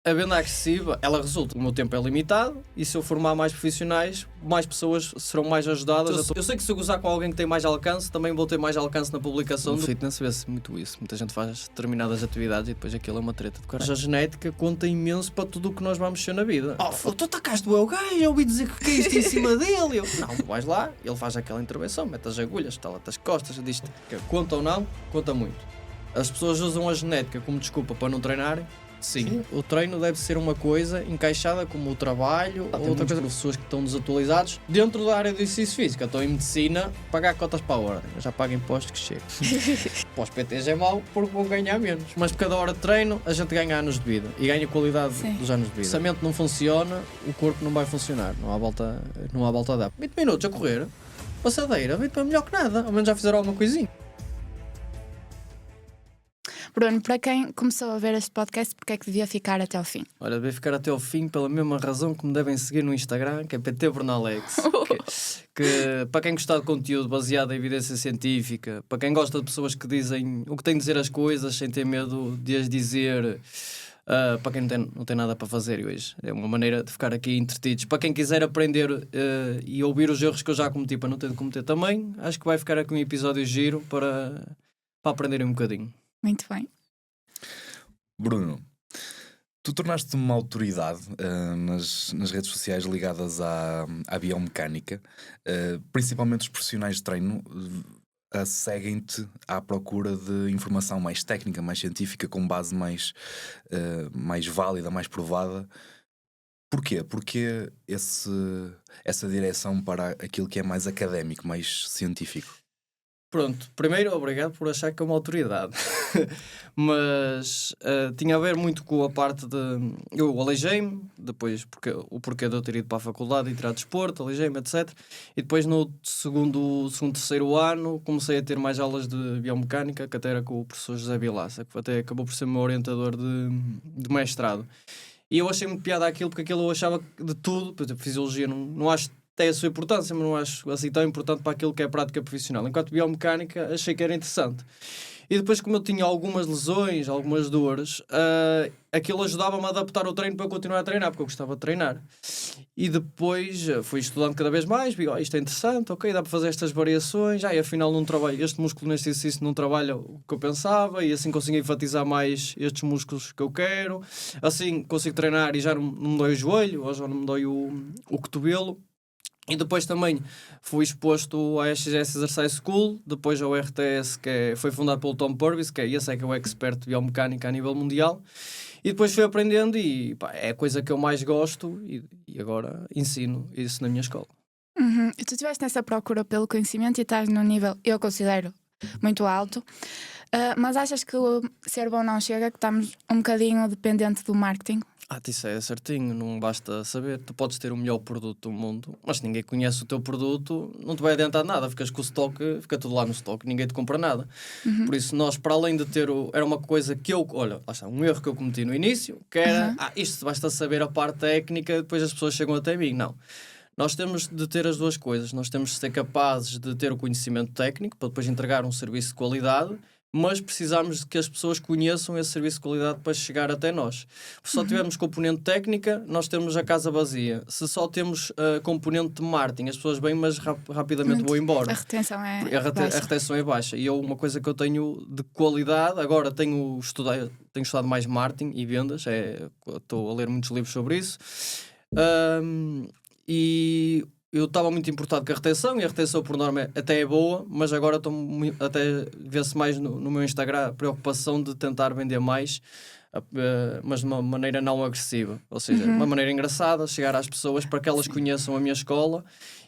A venda agressiva, ela resulta. O meu tempo é limitado e se eu formar mais profissionais, mais pessoas serão mais ajudadas. Eu sei que se eu gozar com alguém que tem mais alcance, também vou ter mais alcance na publicação. No fitness vê-se muito isso. Muita gente faz determinadas atividades e depois aquilo é uma treta de caralho. A genética conta imenso para tudo o que nós vamos ser na vida. Tu atacaste o gajo, eu ouvi dizer que caíste em cima dele. Não, tu vais lá, ele faz aquela intervenção, mete as agulhas, talata as costas, diz-te que conta ou não, conta muito. As pessoas usam a genética como desculpa para não treinarem. Sim, o treino deve ser uma coisa encaixada como o trabalho, outra coisa, professores que estão desatualizados dentro da área do exercício físico. Estou em medicina, pagar cotas para a ordem, eu já pago impostos que chego. Para os PTs é mau porque vão ganhar menos, mas por cada hora de treino a gente ganha anos de vida e ganha qualidade dos anos de vida. Se a mente não funciona, o corpo não vai funcionar, não há volta a dar. 20 minutos a correr, passadeira, 20 é melhor que nada, ao menos já fizeram alguma coisinha. Bruno, para quem começou a ver este podcast, porque é que devia ficar até ao fim? Olha, devia ficar até ao fim pela mesma razão que me devem seguir no Instagram, que é PT Brunalex. que para quem gostar de conteúdo baseado em evidência científica, para quem gosta de pessoas que dizem o que têm de dizer as coisas sem ter medo de as dizer, para quem não tem nada para fazer hoje. É uma maneira de ficar aqui entretidos. Para quem quiser aprender e ouvir os erros que eu já cometi para não ter de cometer também, acho que vai ficar aqui um episódio giro para aprenderem um bocadinho. Muito bem. Bruno, tu tornaste-te uma autoridade nas redes sociais ligadas à biomecânica. Principalmente os profissionais de treino seguem-te à procura de informação mais técnica, mais científica, com base mais válida, mais provada. Porquê? Porque essa direção para aquilo que é mais académico, mais científico? Pronto, primeiro, obrigado por achar que é uma autoridade. Mas tinha a ver muito com a parte de... Eu aleijei-me, depois o porquê de eu ter ido para a faculdade e tirar desporto, aleijei-me, etc. E depois no terceiro ano comecei a ter mais aulas de biomecânica, que até era com o professor José Vilaça, que até acabou por ser meu orientador de mestrado. E eu achei muito piada aquilo, porque aquilo eu achava de tudo, por exemplo, fisiologia não acho... Tem a sua importância, mas não acho assim tão importante para aquilo que é a prática profissional. Enquanto biomecânica, achei que era interessante. E depois, como eu tinha algumas lesões, algumas dores, aquilo ajudava-me a adaptar o treino para eu continuar a treinar, porque eu gostava de treinar. E depois fui estudando cada vez mais, vi, isto é interessante, ok, dá para fazer estas variações, e afinal não trabalho, este músculo neste exercício não trabalha o que eu pensava, e assim consigo enfatizar mais estes músculos que eu quero, assim consigo treinar e já não me dói o joelho, ou já não me dói o cotovelo. E depois também fui exposto à XS Exercise School, depois ao RTS, foi fundado pelo Tom Purvis, que é o expert de biomecânica a nível mundial. E depois fui aprendendo e é a coisa que eu mais gosto e agora ensino isso na minha escola. Uhum. E tu estiveste nessa procura pelo conhecimento e estás num nível, eu considero, muito alto. Mas achas que o ser bom não chega, que estamos um bocadinho dependente do marketing? Isso é certinho, não basta saber. Tu podes ter o melhor produto do mundo, mas se ninguém conhece o teu produto, não te vai adiantar nada. Ficas com o estoque, fica tudo lá no estoque, ninguém te compra nada. Uhum. Por isso, nós, para além de ter era uma coisa que olha, lá está, um erro que eu cometi no início, que era, isto basta saber a parte técnica, depois as pessoas chegam até mim. Não. Nós temos de ter as duas coisas. Nós temos de ser capazes de ter o conhecimento técnico para depois entregar um serviço de qualidade, mas precisamos de que as pessoas conheçam esse serviço de qualidade para chegar até nós. Se só tivermos componente técnica, nós temos a casa vazia. Se só temos componente de marketing, as pessoas vêm, mas rapidamente vão embora. A retenção é baixa. A retenção é baixa. E uma coisa que eu tenho de qualidade, agora tenho estudado mais marketing e vendas, estou a ler muitos livros sobre isso. E eu estava muito importado com a retenção, e a retenção por norma até é boa, mas agora até vê-se mais no meu Instagram a preocupação de tentar vender mais, mas de uma maneira não agressiva, ou seja, uma maneira engraçada, chegar às pessoas para que elas conheçam a minha escola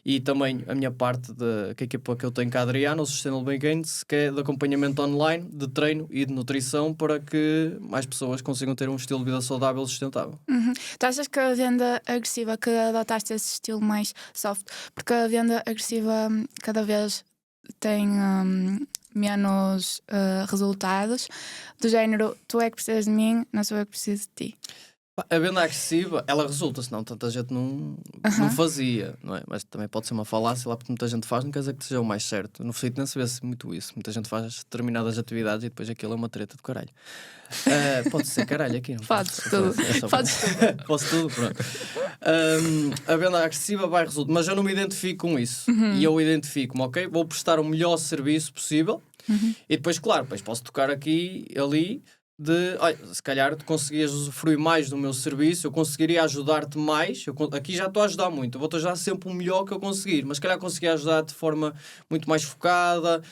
e também a minha parte que a equipa que eu tenho com a Adriana, o Sustainable Gains, que é de acompanhamento online, de treino e de nutrição, para que mais pessoas consigam ter um estilo de vida saudável e sustentável. Uhum. Tu achas que a venda agressiva, que adotaste esse estilo mais soft, porque a venda agressiva cada vez tem menos resultados, do género, tu é que precisas de mim, não sou eu que preciso de ti? A venda agressiva, ela resulta, senão tanta gente não fazia, não é? Mas também pode ser uma falácia, lá porque muita gente faz, não quer dizer que seja o mais certo. No fitness vê-se muito isso. Muita gente faz determinadas atividades e depois aquilo é uma treta do caralho. Pode ser caralho aqui, não Podes tudo. Podes tudo. Posso tudo, pronto. A venda agressiva vai resultar, mas eu não me identifico com isso. E eu identifico-me, ok? Vou prestar o melhor serviço possível e depois, claro, depois posso tocar aqui, ali, olha, se calhar tu conseguias usufruir mais do meu serviço, eu conseguiria ajudar-te mais. Aqui já estou a ajudar muito, eu vou-te ajudar sempre o melhor que eu conseguir, mas se calhar conseguia ajudar-te de forma muito mais focada,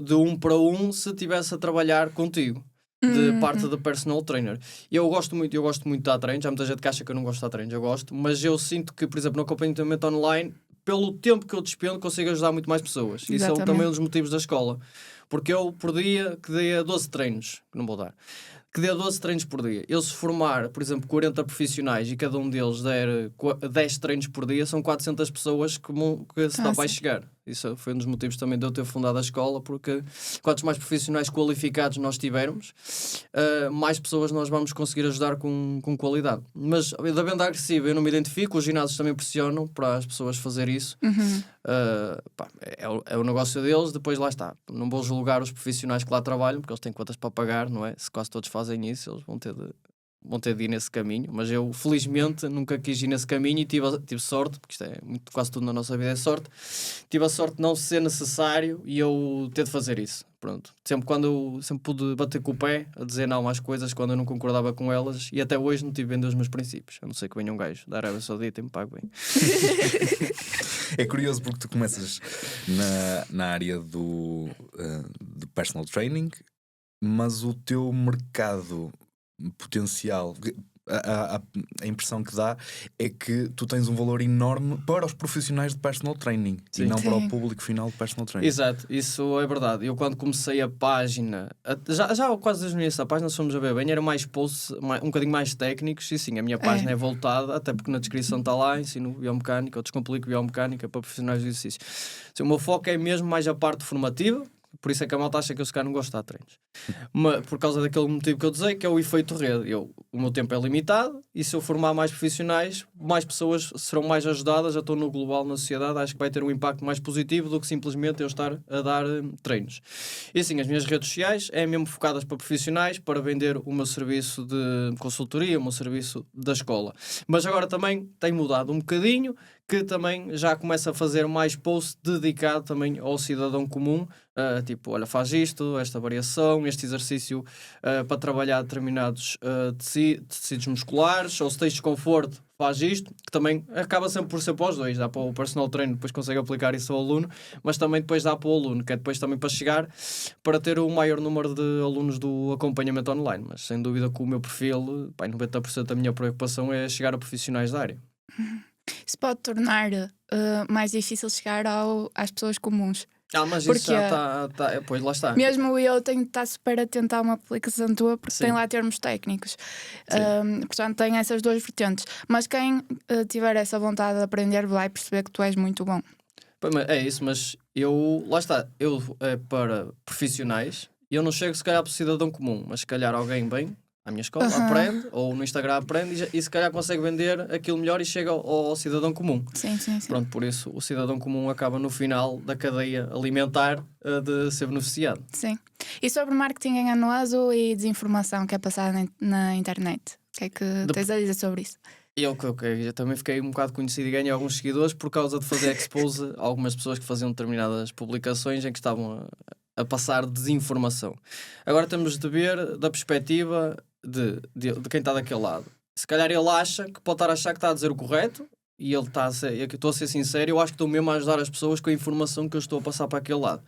de 1 para 1, se estivesse a trabalhar contigo. De parte do personal trainer. Eu gosto muito de dar treinos. Há muita gente que acha que eu não gosto de dar treinos, eu gosto, mas eu sinto que, por exemplo, no acompanhamento online, pelo tempo que eu despendo, consigo ajudar muito mais pessoas. Isso é também um dos motivos da escola. Porque eu, por dia, que dê 12 treinos, que não vou dar, que dê 12 treinos por dia. Eu, se formar, por exemplo, 40 profissionais e cada um deles der 10 treinos por dia, são 400 pessoas que se não vai chegar. Isso foi um dos motivos também de eu ter fundado a escola, porque quantos mais profissionais qualificados nós tivermos, mais pessoas nós vamos conseguir ajudar com qualidade. Mas da venda agressiva eu não me identifico, os ginásios também pressionam para as pessoas fazer isso. É o negócio deles, depois lá está. Não vou julgar os profissionais que lá trabalham, porque eles têm contas para pagar, não é? Se quase todos fazem isso, eles vão ter de ir nesse caminho, mas eu felizmente nunca quis ir nesse caminho e tive sorte, porque isto é quase tudo na nossa vida é sorte, tive a sorte de não ser necessário e eu ter de fazer isso. Pronto. Sempre pude bater com o pé a dizer não às coisas quando eu não concordava com elas, e até hoje não tive bem os meus princípios. A não ser que venha um gajo da Arábia Saudita e me pague bem. É curioso porque tu começas na área do personal training, mas o teu mercado potencial, a impressão que dá é que tu tens um valor enorme para os profissionais de personal training. Sim. E não para o público final de personal training. Exato, isso é verdade. Eu quando comecei a página, já quase desde o início da página, se formos a ver bem, era mais posts, um bocadinho mais técnicos, e sim, a minha página é voltada, até porque na descrição está lá, ensino biomecânica, ou descomplico biomecânica para profissionais de exercício. Assim, o meu foco é mesmo mais a parte formativa. Por isso é que a malta acha que eu se calhar não gosto de dar treinos. Mas, por causa daquele motivo que eu dizei, que é o efeito rede. O meu tempo é limitado e se eu formar mais profissionais, mais pessoas serão mais ajudadas. Já estou no global, na sociedade, acho que vai ter um impacto mais positivo do que simplesmente eu estar a dar treinos. E assim, as minhas redes sociais é mesmo focadas para profissionais, para vender o meu serviço de consultoria, o meu serviço da escola. Mas agora também tem mudado um bocadinho, que também já começa a fazer mais posts dedicado também ao cidadão comum, tipo, olha, faz isto, esta variação, este exercício para trabalhar determinados tecidos musculares, ou se tens desconforto, faz isto, que também acaba sempre por ser para os dois, dá para o personal trainer, depois consegue aplicar isso ao aluno, mas também depois dá para o aluno, que é depois também para chegar, para ter o maior número de alunos do acompanhamento online, mas sem dúvida que o meu perfil, 90% da minha preocupação é chegar a profissionais da área. Isso pode tornar mais difícil chegar às pessoas comuns. Mas porque isso já está. Pois lá está. Mesmo eu tenho de estar super atento a uma aplicação tua, porque tem lá termos técnicos. Portanto, tem essas duas vertentes. Mas quem tiver essa vontade de aprender vai perceber que tu és muito bom. É isso, mas lá está. Eu para profissionais, eu não chego se calhar para o cidadão comum, mas se calhar alguém bem à minha escola, aprende, ou no Instagram aprende e se calhar consegue vender aquilo melhor e chega ao cidadão comum. Sim. Pronto, por isso o cidadão comum acaba no final da cadeia alimentar de ser beneficiado. Sim. E sobre marketing enganoso e desinformação que é passada na internet? O que é que tens a dizer sobre isso? Eu também fiquei um bocado conhecido e ganhei alguns seguidores por causa de fazer expose a algumas pessoas que faziam determinadas publicações em que estavam a passar desinformação. Agora temos de ver da perspectiva de quem está daquele lado. Se calhar ele acha que pode estar a achar que está a dizer o correto e ele está a ser, eu estou a ser sincero, eu acho que estou mesmo a ajudar as pessoas com a informação que eu estou a passar para aquele lado.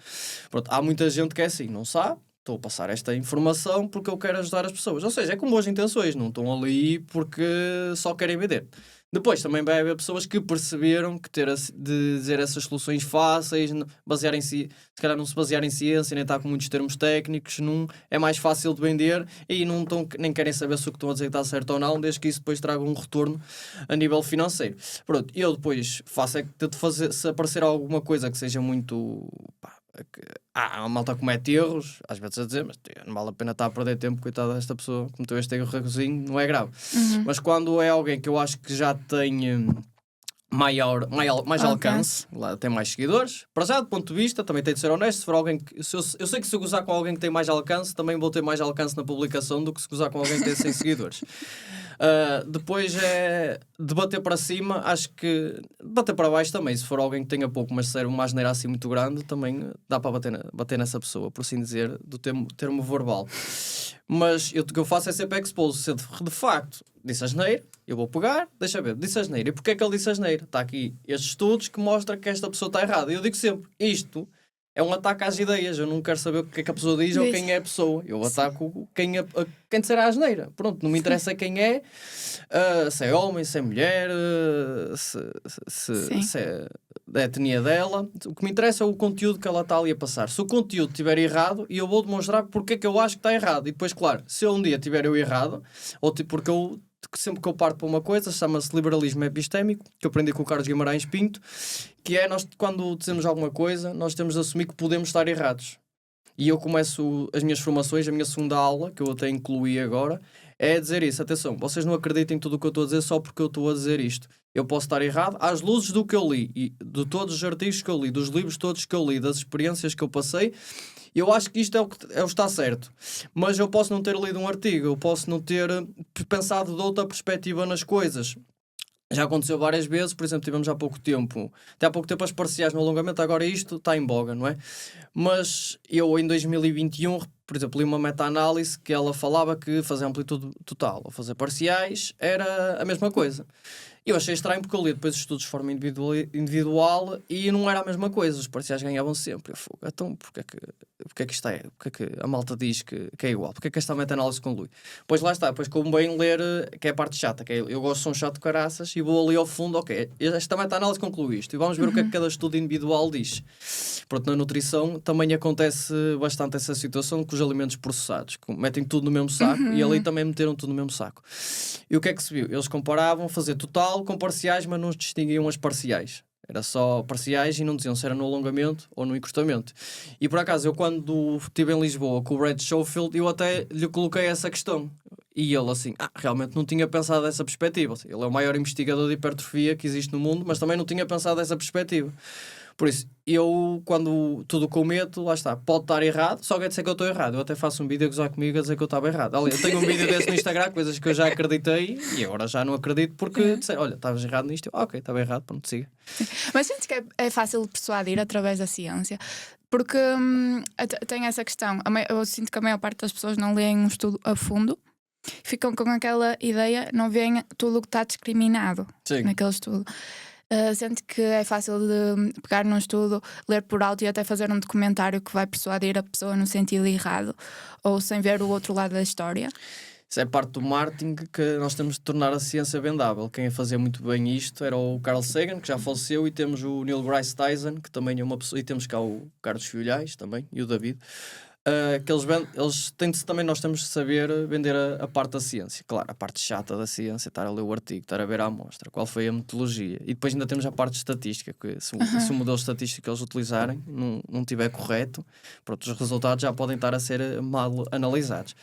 Pronto, há muita gente que é assim, não sabe, estou a passar esta informação porque eu quero ajudar as pessoas. Ou seja, é com boas intenções, não estão ali porque só querem vender. Depois também vai haver pessoas que perceberam que ter de dizer essas soluções fáceis, se calhar não se basear em ciência, nem estar com muitos termos técnicos, é mais fácil de vender e nem querem saber se o que estão a dizer está certo ou não, desde que isso depois traga um retorno a nível financeiro. Pronto, eu depois faço é que tento fazer, se aparecer alguma coisa que seja muito a malta comete erros, às vezes a dizer, mas não vale a pena estar a perder tempo, coitada desta pessoa, cometeu este errozinho, não é grave. Mas quando é alguém que eu acho que já tem mais alcance, lá tem mais seguidores, para já, do ponto de vista, também tem de ser honesto, se for alguém que, eu sei que se eu gozar com alguém que tem mais alcance, também vou ter mais alcance na publicação do que se gozar com alguém que tem 100 seguidores. Depois é de bater para cima, acho que bater para baixo também, se for alguém que tenha pouco, mas ser uma asneira assim muito grande, também dá para bater nessa pessoa, por assim dizer, do termo verbal. Mas o que eu faço é sempre expose, se de facto disse asneira, eu vou pegar, deixa ver, disse asneira. E porquê é que ele disse asneira? Está aqui estes estudos que mostram que esta pessoa está errada. E eu digo sempre, isto é um ataque às ideias. Eu não quero saber o que é que a pessoa diz ou quem é a pessoa. Eu ataco quem disser a asneira. Pronto, não me interessa quem é, se é homem, se é mulher, se é da etnia dela. O que me interessa é o conteúdo que ela está ali a passar. Se o conteúdo estiver errado, eu vou demonstrar porque é que eu acho que está errado. E depois, claro, se eu um dia tiver eu errado, ou porque eu sempre que eu parto para uma coisa, chama-se liberalismo epistémico, que eu aprendi com o Carlos Guimarães Pinto, que é nós, quando dizemos alguma coisa, nós temos de assumir que podemos estar errados. E eu começo as minhas formações, a minha segunda aula, que eu até incluí agora, é dizer isso. Atenção, vocês não acreditem em tudo o que eu estou a dizer só porque eu estou a dizer isto. Eu posso estar errado às luzes do que eu li, e de todos os artigos que eu li, dos livros todos que eu li, das experiências que eu passei. Eu acho que isto é o que está certo. Mas eu posso não ter lido um artigo, eu posso não ter pensado de outra perspectiva nas coisas. Já aconteceu várias vezes, por exemplo, tivemos até há pouco tempo as parciais no alongamento, agora isto está em boga, não é? Mas eu em 2021, por exemplo, li uma meta-análise que ela falava que fazer amplitude total ou fazer parciais era a mesma coisa. Eu achei estranho porque eu li depois os estudos de forma individual e não era a mesma coisa, os parciais ganhavam sempre. Então, porque é que isto é? Porque é que a malta diz que é igual? Porque é que esta meta-análise conclui? Pois lá está, depois como bem ler, que é a parte chata, que é, eu gosto de ser um chato de caraças e vou ali ao fundo, ok, esta meta-análise conclui isto e vamos ver o que é que cada estudo individual diz. Pronto, na nutrição também acontece bastante essa situação com os alimentos processados, que metem tudo no mesmo saco e ali também meteram tudo no mesmo saco. E o que é que se viu? Eles comparavam fazer total com parciais, mas não distinguiam as parciais. Era só parciais e não diziam se era no alongamento ou no encurtamento. E por acaso, eu quando estive em Lisboa com o Brad Schofield, eu até lhe coloquei essa questão. E ele assim, realmente não tinha pensado dessa perspectiva. Ele é o maior investigador de hipertrofia que existe no mundo, mas também não tinha pensado dessa perspectiva. Por isso, eu, quando tudo que eu meto, lá está, pode estar errado, só quer dizer que eu estou errado. Eu até faço um vídeo a gozar comigo a dizer que eu estava errado. Aliás, eu tenho um vídeo desse no Instagram, coisas que eu já acreditei e agora já não acredito porque disseram, olha, estavas errado nisto. Ok, estava errado, pronto, siga. Mas sentes que é fácil persuadir através da ciência? Porque tem essa questão. Eu sinto que a maior parte das pessoas não leem um estudo a fundo, ficam com aquela ideia, não veem tudo o que está discriminado naquele estudo. Sente que é fácil de pegar num estudo, ler por alto e até fazer um documentário que vai persuadir a pessoa no sentido errado ou sem ver o outro lado da história? Isso é parte do marketing que nós temos de tornar a ciência vendável. Quem a fazia muito bem isto era o Carl Sagan, que já faleceu, e temos o Neil deGrasse Tyson, que também é uma pessoa, e temos cá o Carlos Filhais também, e o David. Que eles também nós temos de saber vender a parte da ciência. Claro, a parte chata da ciência, estar a ler o artigo, estar a ver a amostra, qual foi a metodologia. E depois ainda temos a parte de estatística, que se o modelo estatístico que eles utilizarem não estiver correto, pronto, os resultados já podem estar a ser mal analisados.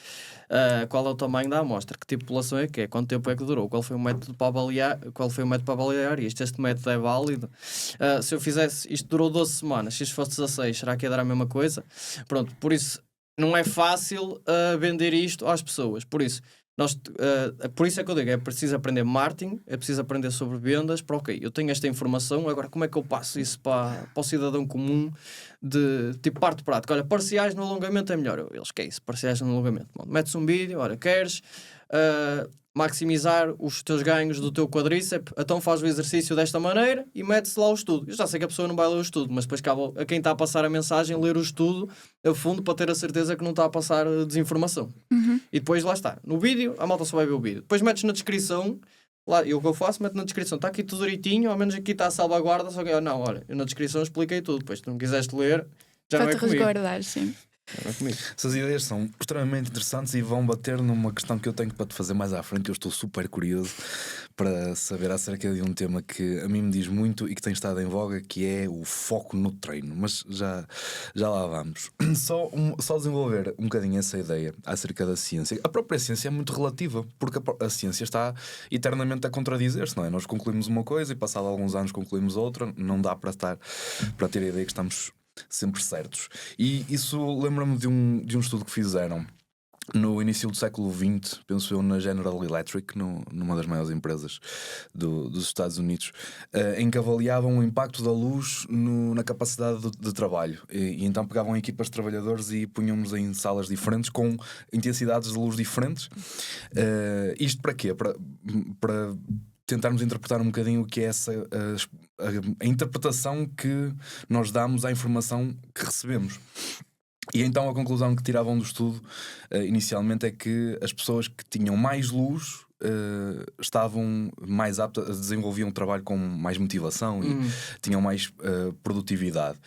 Qual é o tamanho da amostra? Que tipo de população é que é? Quanto tempo é que durou? Qual foi o método para avaliar isto? Este método é válido? Se eu fizesse, isto durou 12 semanas, se isto fosse 16, será que ia dar a mesma coisa? Pronto, por isso não é fácil vender isto às pessoas. Por isso é que eu digo, é preciso aprender marketing, é preciso aprender sobre vendas, para ok, eu tenho esta informação, agora como é que eu passo isso para o cidadão comum de tipo parte prática? Olha, parciais no alongamento é melhor. Eles, que é isso? Parciais no alongamento. Bom, metes um vídeo, olha, queres maximizar os teus ganhos do teu quadríceps, então faz o exercício desta maneira e mete-se lá o estudo. Eu já sei que a pessoa não vai ler o estudo, mas depois cabe a quem está a passar a mensagem ler o estudo a fundo para ter a certeza que não está a passar desinformação. E depois lá está, no vídeo, a malta só vai ver o vídeo. Depois metes na descrição, lá, eu o que eu faço, meto na descrição, está aqui tudo direitinho, ao menos aqui está a salvaguarda, só que não, olha, eu na descrição expliquei tudo, depois tu não quiseste ler, já não é comigo. Resguardar, sim. Essas ideias são extremamente interessantes e vão bater numa questão que eu tenho para te fazer mais à frente. Eu estou super curioso para saber acerca de um tema que a mim me diz muito e que tem estado em voga, que é o foco no treino. Mas já lá vamos. Só desenvolver um bocadinho essa ideia acerca da ciência. A própria ciência é muito relativa, porque a ciência está eternamente a contradizer-se, não é? Nós concluímos uma coisa e passado alguns anos concluímos outra. Não dá para ter a ideia que estamos sempre certos. E isso lembra-me de um estudo que fizeram no início do século XX, penso eu, na General Electric, numa das maiores empresas dos Estados Unidos, em que avaliavam o impacto da luz na capacidade de trabalho. E então pegavam equipas de trabalhadores e punham-nos em salas diferentes com intensidades de luz diferentes. Isto para quê? Para tentarmos interpretar um bocadinho o que é a interpretação que nós damos à informação que recebemos. E então a conclusão que tiravam do estudo inicialmente é que as pessoas que tinham mais luz estavam mais aptas, desenvolviam um trabalho com mais motivação e tinham mais produtividade,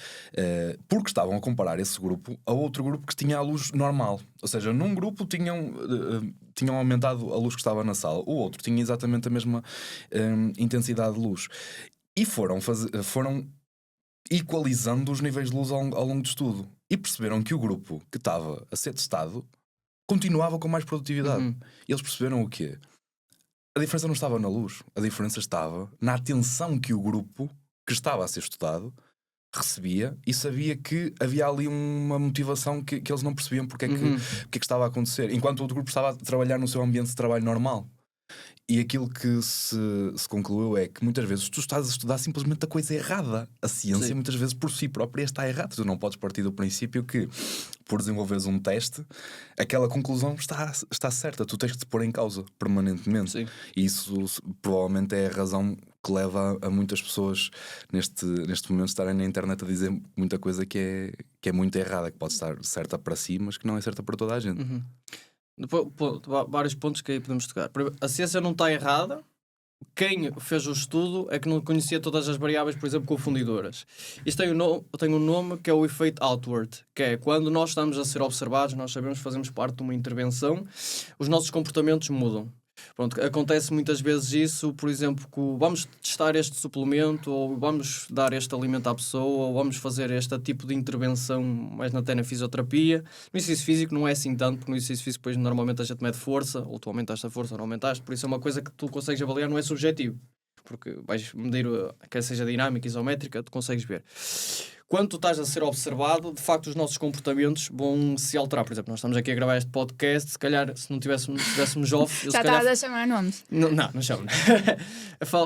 porque estavam a comparar esse grupo a outro grupo que tinha a luz normal. Ou seja, num grupo tinham aumentado a luz que estava na sala, o outro tinha exatamente a mesma intensidade de luz. E foram equalizando os níveis de luz ao longo do estudo. E perceberam que o grupo que estava a ser testado continuava com mais produtividade. E eles perceberam o quê? A diferença não estava na luz. A diferença estava na atenção que o grupo que estava a ser estudado recebia e sabia que havia ali uma motivação que eles não percebiam porque é que estava a acontecer. Enquanto o outro grupo estava a trabalhar no seu ambiente de trabalho normal. E aquilo que se concluiu é que muitas vezes tu estás a estudar simplesmente a coisa errada. A ciência muitas vezes por si própria está errada. Tu não podes partir do princípio que, por desenvolveres um teste, aquela conclusão está certa. Tu tens que te pôr em causa permanentemente. Sim. E isso provavelmente é a razão que leva a muitas pessoas neste momento estarem na internet a dizer muita coisa que é muito errada, que pode estar certa para si, mas que não é certa para toda a gente. Depois, vários pontos que aí podemos tocar. A ciência não está errada. Quem fez o estudo é que não conhecia todas as variáveis, por exemplo, confundidoras. Isto tem um nome que é o efeito Outward, que é quando nós estamos a ser observados, nós sabemos que fazemos parte de uma intervenção, os nossos comportamentos mudam. Pronto, acontece muitas vezes isso, por exemplo, que vamos testar este suplemento, ou vamos dar este alimento à pessoa, ou vamos fazer este tipo de intervenção mais até na fisioterapia. No exercício físico não é assim tanto, porque no exercício físico depois normalmente a gente mede força, ou tu aumentaste a força ou não aumentaste, por isso é uma coisa que tu consegues avaliar, não é subjetivo, porque vais medir, quer seja dinâmica, isométrica, tu consegues ver. Quando tu estás a ser observado, de facto os nossos comportamentos vão se alterar. Por exemplo, nós estamos aqui a gravar este podcast, se calhar se não tivéssemos off... Já estás a chamar nomes. Não chamo.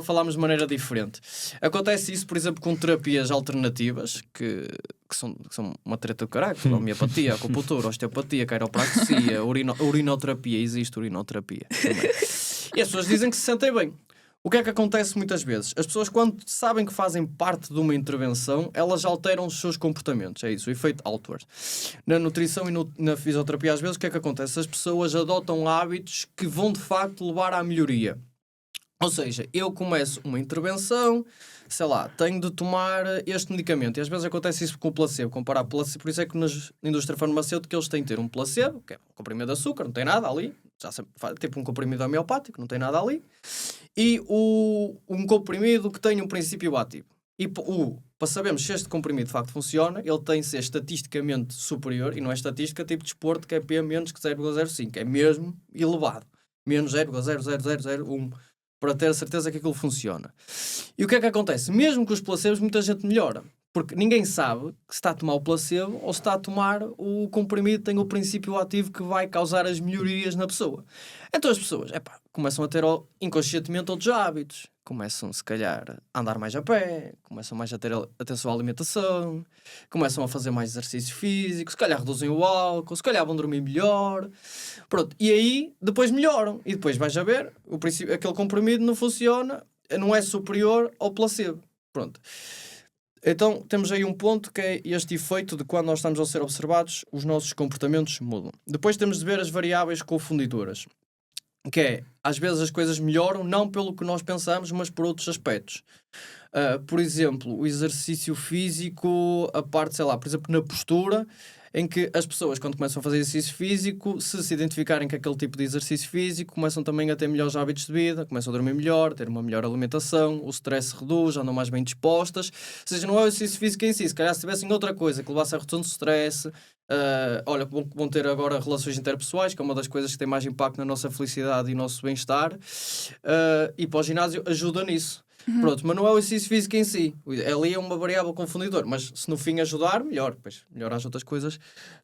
Falámos de maneira diferente. Acontece isso, por exemplo, com terapias alternativas, que são uma treta do caralho. A homeopatia, a acupuntura, a osteopatia, a quiropraxia, a urinoterapia. Existe urinoterapia também. E as pessoas dizem que se sentem bem. O que é que acontece muitas vezes? As pessoas, quando sabem que fazem parte de uma intervenção, elas alteram os seus comportamentos. É isso, o efeito Outward. Na nutrição e na fisioterapia, às vezes, o que é que acontece? As pessoas adotam hábitos que vão, de facto, levar à melhoria. Ou seja, eu começo uma intervenção, sei lá, tenho de tomar este medicamento. E às vezes acontece isso com o placebo, comparar placebo. Por isso é que na indústria farmacêutica eles têm de ter um placebo, que é um comprimido de açúcar, não tem nada ali. Tipo um comprimido homeopático, não tem nada ali. E um comprimido que tem um princípio ativo. E para sabermos se este comprimido de facto funciona, ele tem de ser estatisticamente superior, e não é estatística tipo de desporto que é P menos que 0,05, é mesmo elevado. Menos 0,00001, para ter a certeza que aquilo funciona. E o que é que acontece? Mesmo com os placebos, muita gente melhora. Porque ninguém sabe se está a tomar o placebo ou se está a tomar o comprimido que tem o princípio ativo que vai causar as melhorias na pessoa. Então as pessoas começam a ter inconscientemente outros hábitos. Começam, se calhar, a andar mais a pé, começam mais a ter atenção à alimentação, começam a fazer mais exercício físico, se calhar reduzem o álcool, se calhar vão dormir melhor. Pronto. E aí, depois melhoram. E depois vais a ver, aquele comprimido não funciona, não é superior ao placebo. Pronto. Então, temos aí um ponto que é este efeito de quando nós estamos a ser observados, os nossos comportamentos mudam. Depois temos de ver as variáveis confundidoras, que é, às vezes as coisas melhoram não pelo que nós pensamos, mas por outros aspectos. Por exemplo, o exercício físico, a parte, sei lá, por exemplo, na postura, em que as pessoas, quando começam a fazer exercício físico, se identificarem com aquele tipo de exercício físico, começam também a ter melhores hábitos de vida, começam a dormir melhor, ter uma melhor alimentação, o stress reduz, andam mais bem dispostas. Ou seja, não é o exercício físico em si, se calhar se tivessem outra coisa que levasse à redução do stress, olha, vão ter agora relações interpessoais, que é uma das coisas que tem mais impacto na nossa felicidade e nosso bem-estar, e para o ginásio ajuda nisso. Pronto, mas não é o exercício físico em si. Ali é uma variável confundidora, mas se no fim ajudar, melhor, pois melhor as outras coisas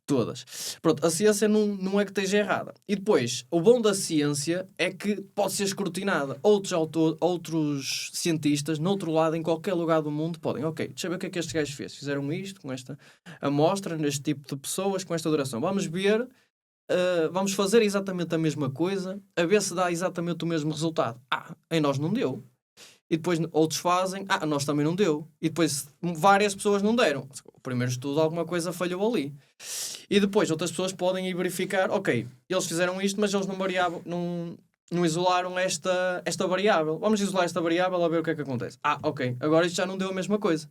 todas. Pronto, a ciência não é que esteja errada. E depois, o bom da ciência é que pode ser escrutinada. Outros cientistas, no outro lado, em qualquer lugar do mundo, podem, ok, deixa eu ver o que é que este gajo fez. Fizeram isto, com esta amostra, neste tipo de pessoas, com esta duração. Vamos ver, vamos fazer exatamente a mesma coisa, a ver se dá exatamente o mesmo resultado. Em nós não deu. E depois outros fazem, nós também não deu. E depois várias pessoas não deram. O primeiro estudo, alguma coisa falhou ali. E depois outras pessoas podem ir verificar, ok, eles fizeram isto, mas eles não isolaram esta variável. Vamos isolar esta variável a ver o que é que acontece. Ok, agora isto já não deu a mesma coisa.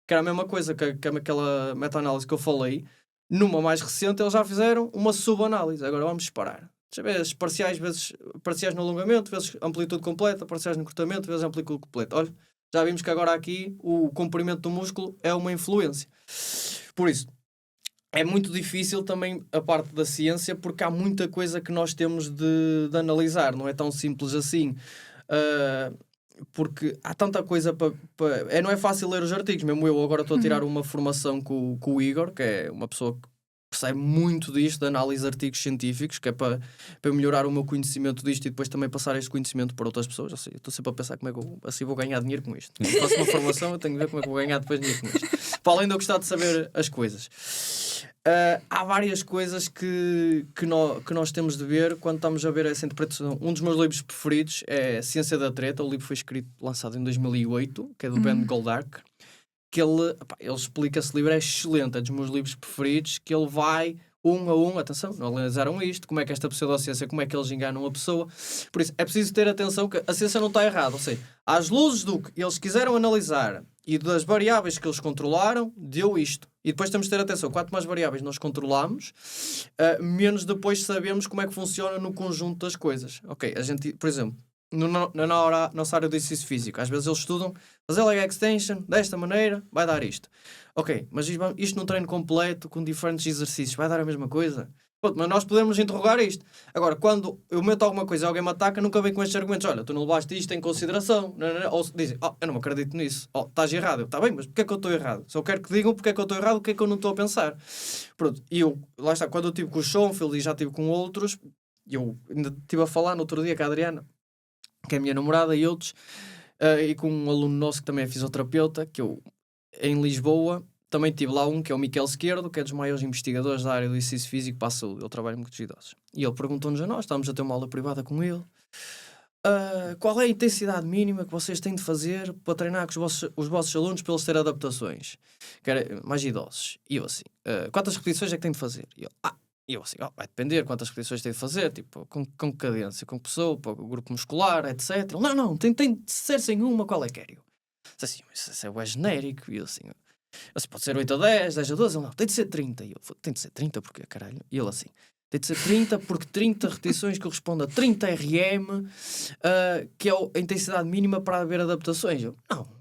Que era a mesma coisa que aquela meta-análise que eu falei. Numa mais recente, eles já fizeram uma subanálise. Agora vamos separar. Deixa eu ver, as parciais no alongamento, vezes amplitude completa, parciais no encurtamento, vezes amplitude completa. Olha, já vimos que agora aqui o comprimento do músculo é uma influência. Por isso, é muito difícil também a parte da ciência, porque há muita coisa que nós temos de analisar, não é tão simples assim. Porque há tanta coisa não é fácil ler os artigos. Mesmo eu agora estou a tirar uma formação com o Igor, que é uma pessoa que percebe muito disto, de análise de artigos científicos, que é para melhorar o meu conhecimento disto e depois também passar este conhecimento para outras pessoas. Ou seja, eu estou sempre a pensar como é que eu assim vou ganhar dinheiro com isto. Se faço uma formação, eu tenho que ver como é que vou ganhar depois dinheiro com isto. Para além de eu gostar de saber as coisas. Há várias coisas que nós temos de ver quando estamos a ver essa interpretação. Um dos meus livros preferidos é Ciência da Treta. O livro foi lançado em 2008, que é do Ben Goldark. Que ele explica, esse livro é excelente, é dos meus livros preferidos, que ele vai um a um, atenção, não analisaram isto, como é que esta pseudociência, como é que eles enganam a pessoa. Por isso, é preciso ter atenção que a ciência não está errada, ou seja, às luzes do que eles quiseram analisar e das variáveis que eles controlaram, deu isto. E depois temos de ter atenção, quanto mais variáveis nós controlamos, menos depois sabemos como é que funciona no conjunto das coisas. Ok, a gente, por exemplo, na nossa área de exercício físico, às vezes eles estudam fazer leg extension desta maneira, vai dar isto. Ok, mas isto num treino completo com diferentes exercícios vai dar a mesma coisa? Pronto, mas nós podemos interrogar isto. Agora, quando eu meto alguma coisa e alguém me ataca, nunca vem com estes argumentos. Olha, tu não levaste isto em consideração. Ou dizem, eu não acredito nisso. Estás errado. Está bem, mas porquê é que eu estou errado? Só quero que digam porque é que eu estou errado, o que é que eu não estou a pensar. Pronto, e lá está, quando eu estive com o Schoenfeld e já estive com outros, eu ainda estive a falar no outro dia com a Adriana, que é a minha namorada, e outros, e com um aluno nosso que também é fisioterapeuta, que eu, em Lisboa, também tive lá um, que é o Miquel Esquerdo, que é dos maiores investigadores da área do exercício físico para a saúde. Ele trabalha muito com os idosos. E ele perguntou-nos a nós, estávamos a ter uma aula privada com ele, qual é a intensidade mínima que vocês têm de fazer para treinar com os vossos alunos para eles terem adaptações? Que era mais idosos. E eu assim, quantas repetições é que têm de fazer? E ele, E eu assim, vai depender quantas repetições tem de fazer, tipo, com cadência, com pessoa, para o grupo muscular, etc. Não, tem de ser sem uma, qual é que é? Eu assim, isso é genérico. E eu assim, pode ser 8 a 10, 10 a 12, ele não, tem de ser 30. E eu, tem de ser 30 porque, caralho? E ele assim, tem de ser 30 porque 30 repetições corresponde a 30 RM, que é a intensidade mínima para haver adaptações. Eu,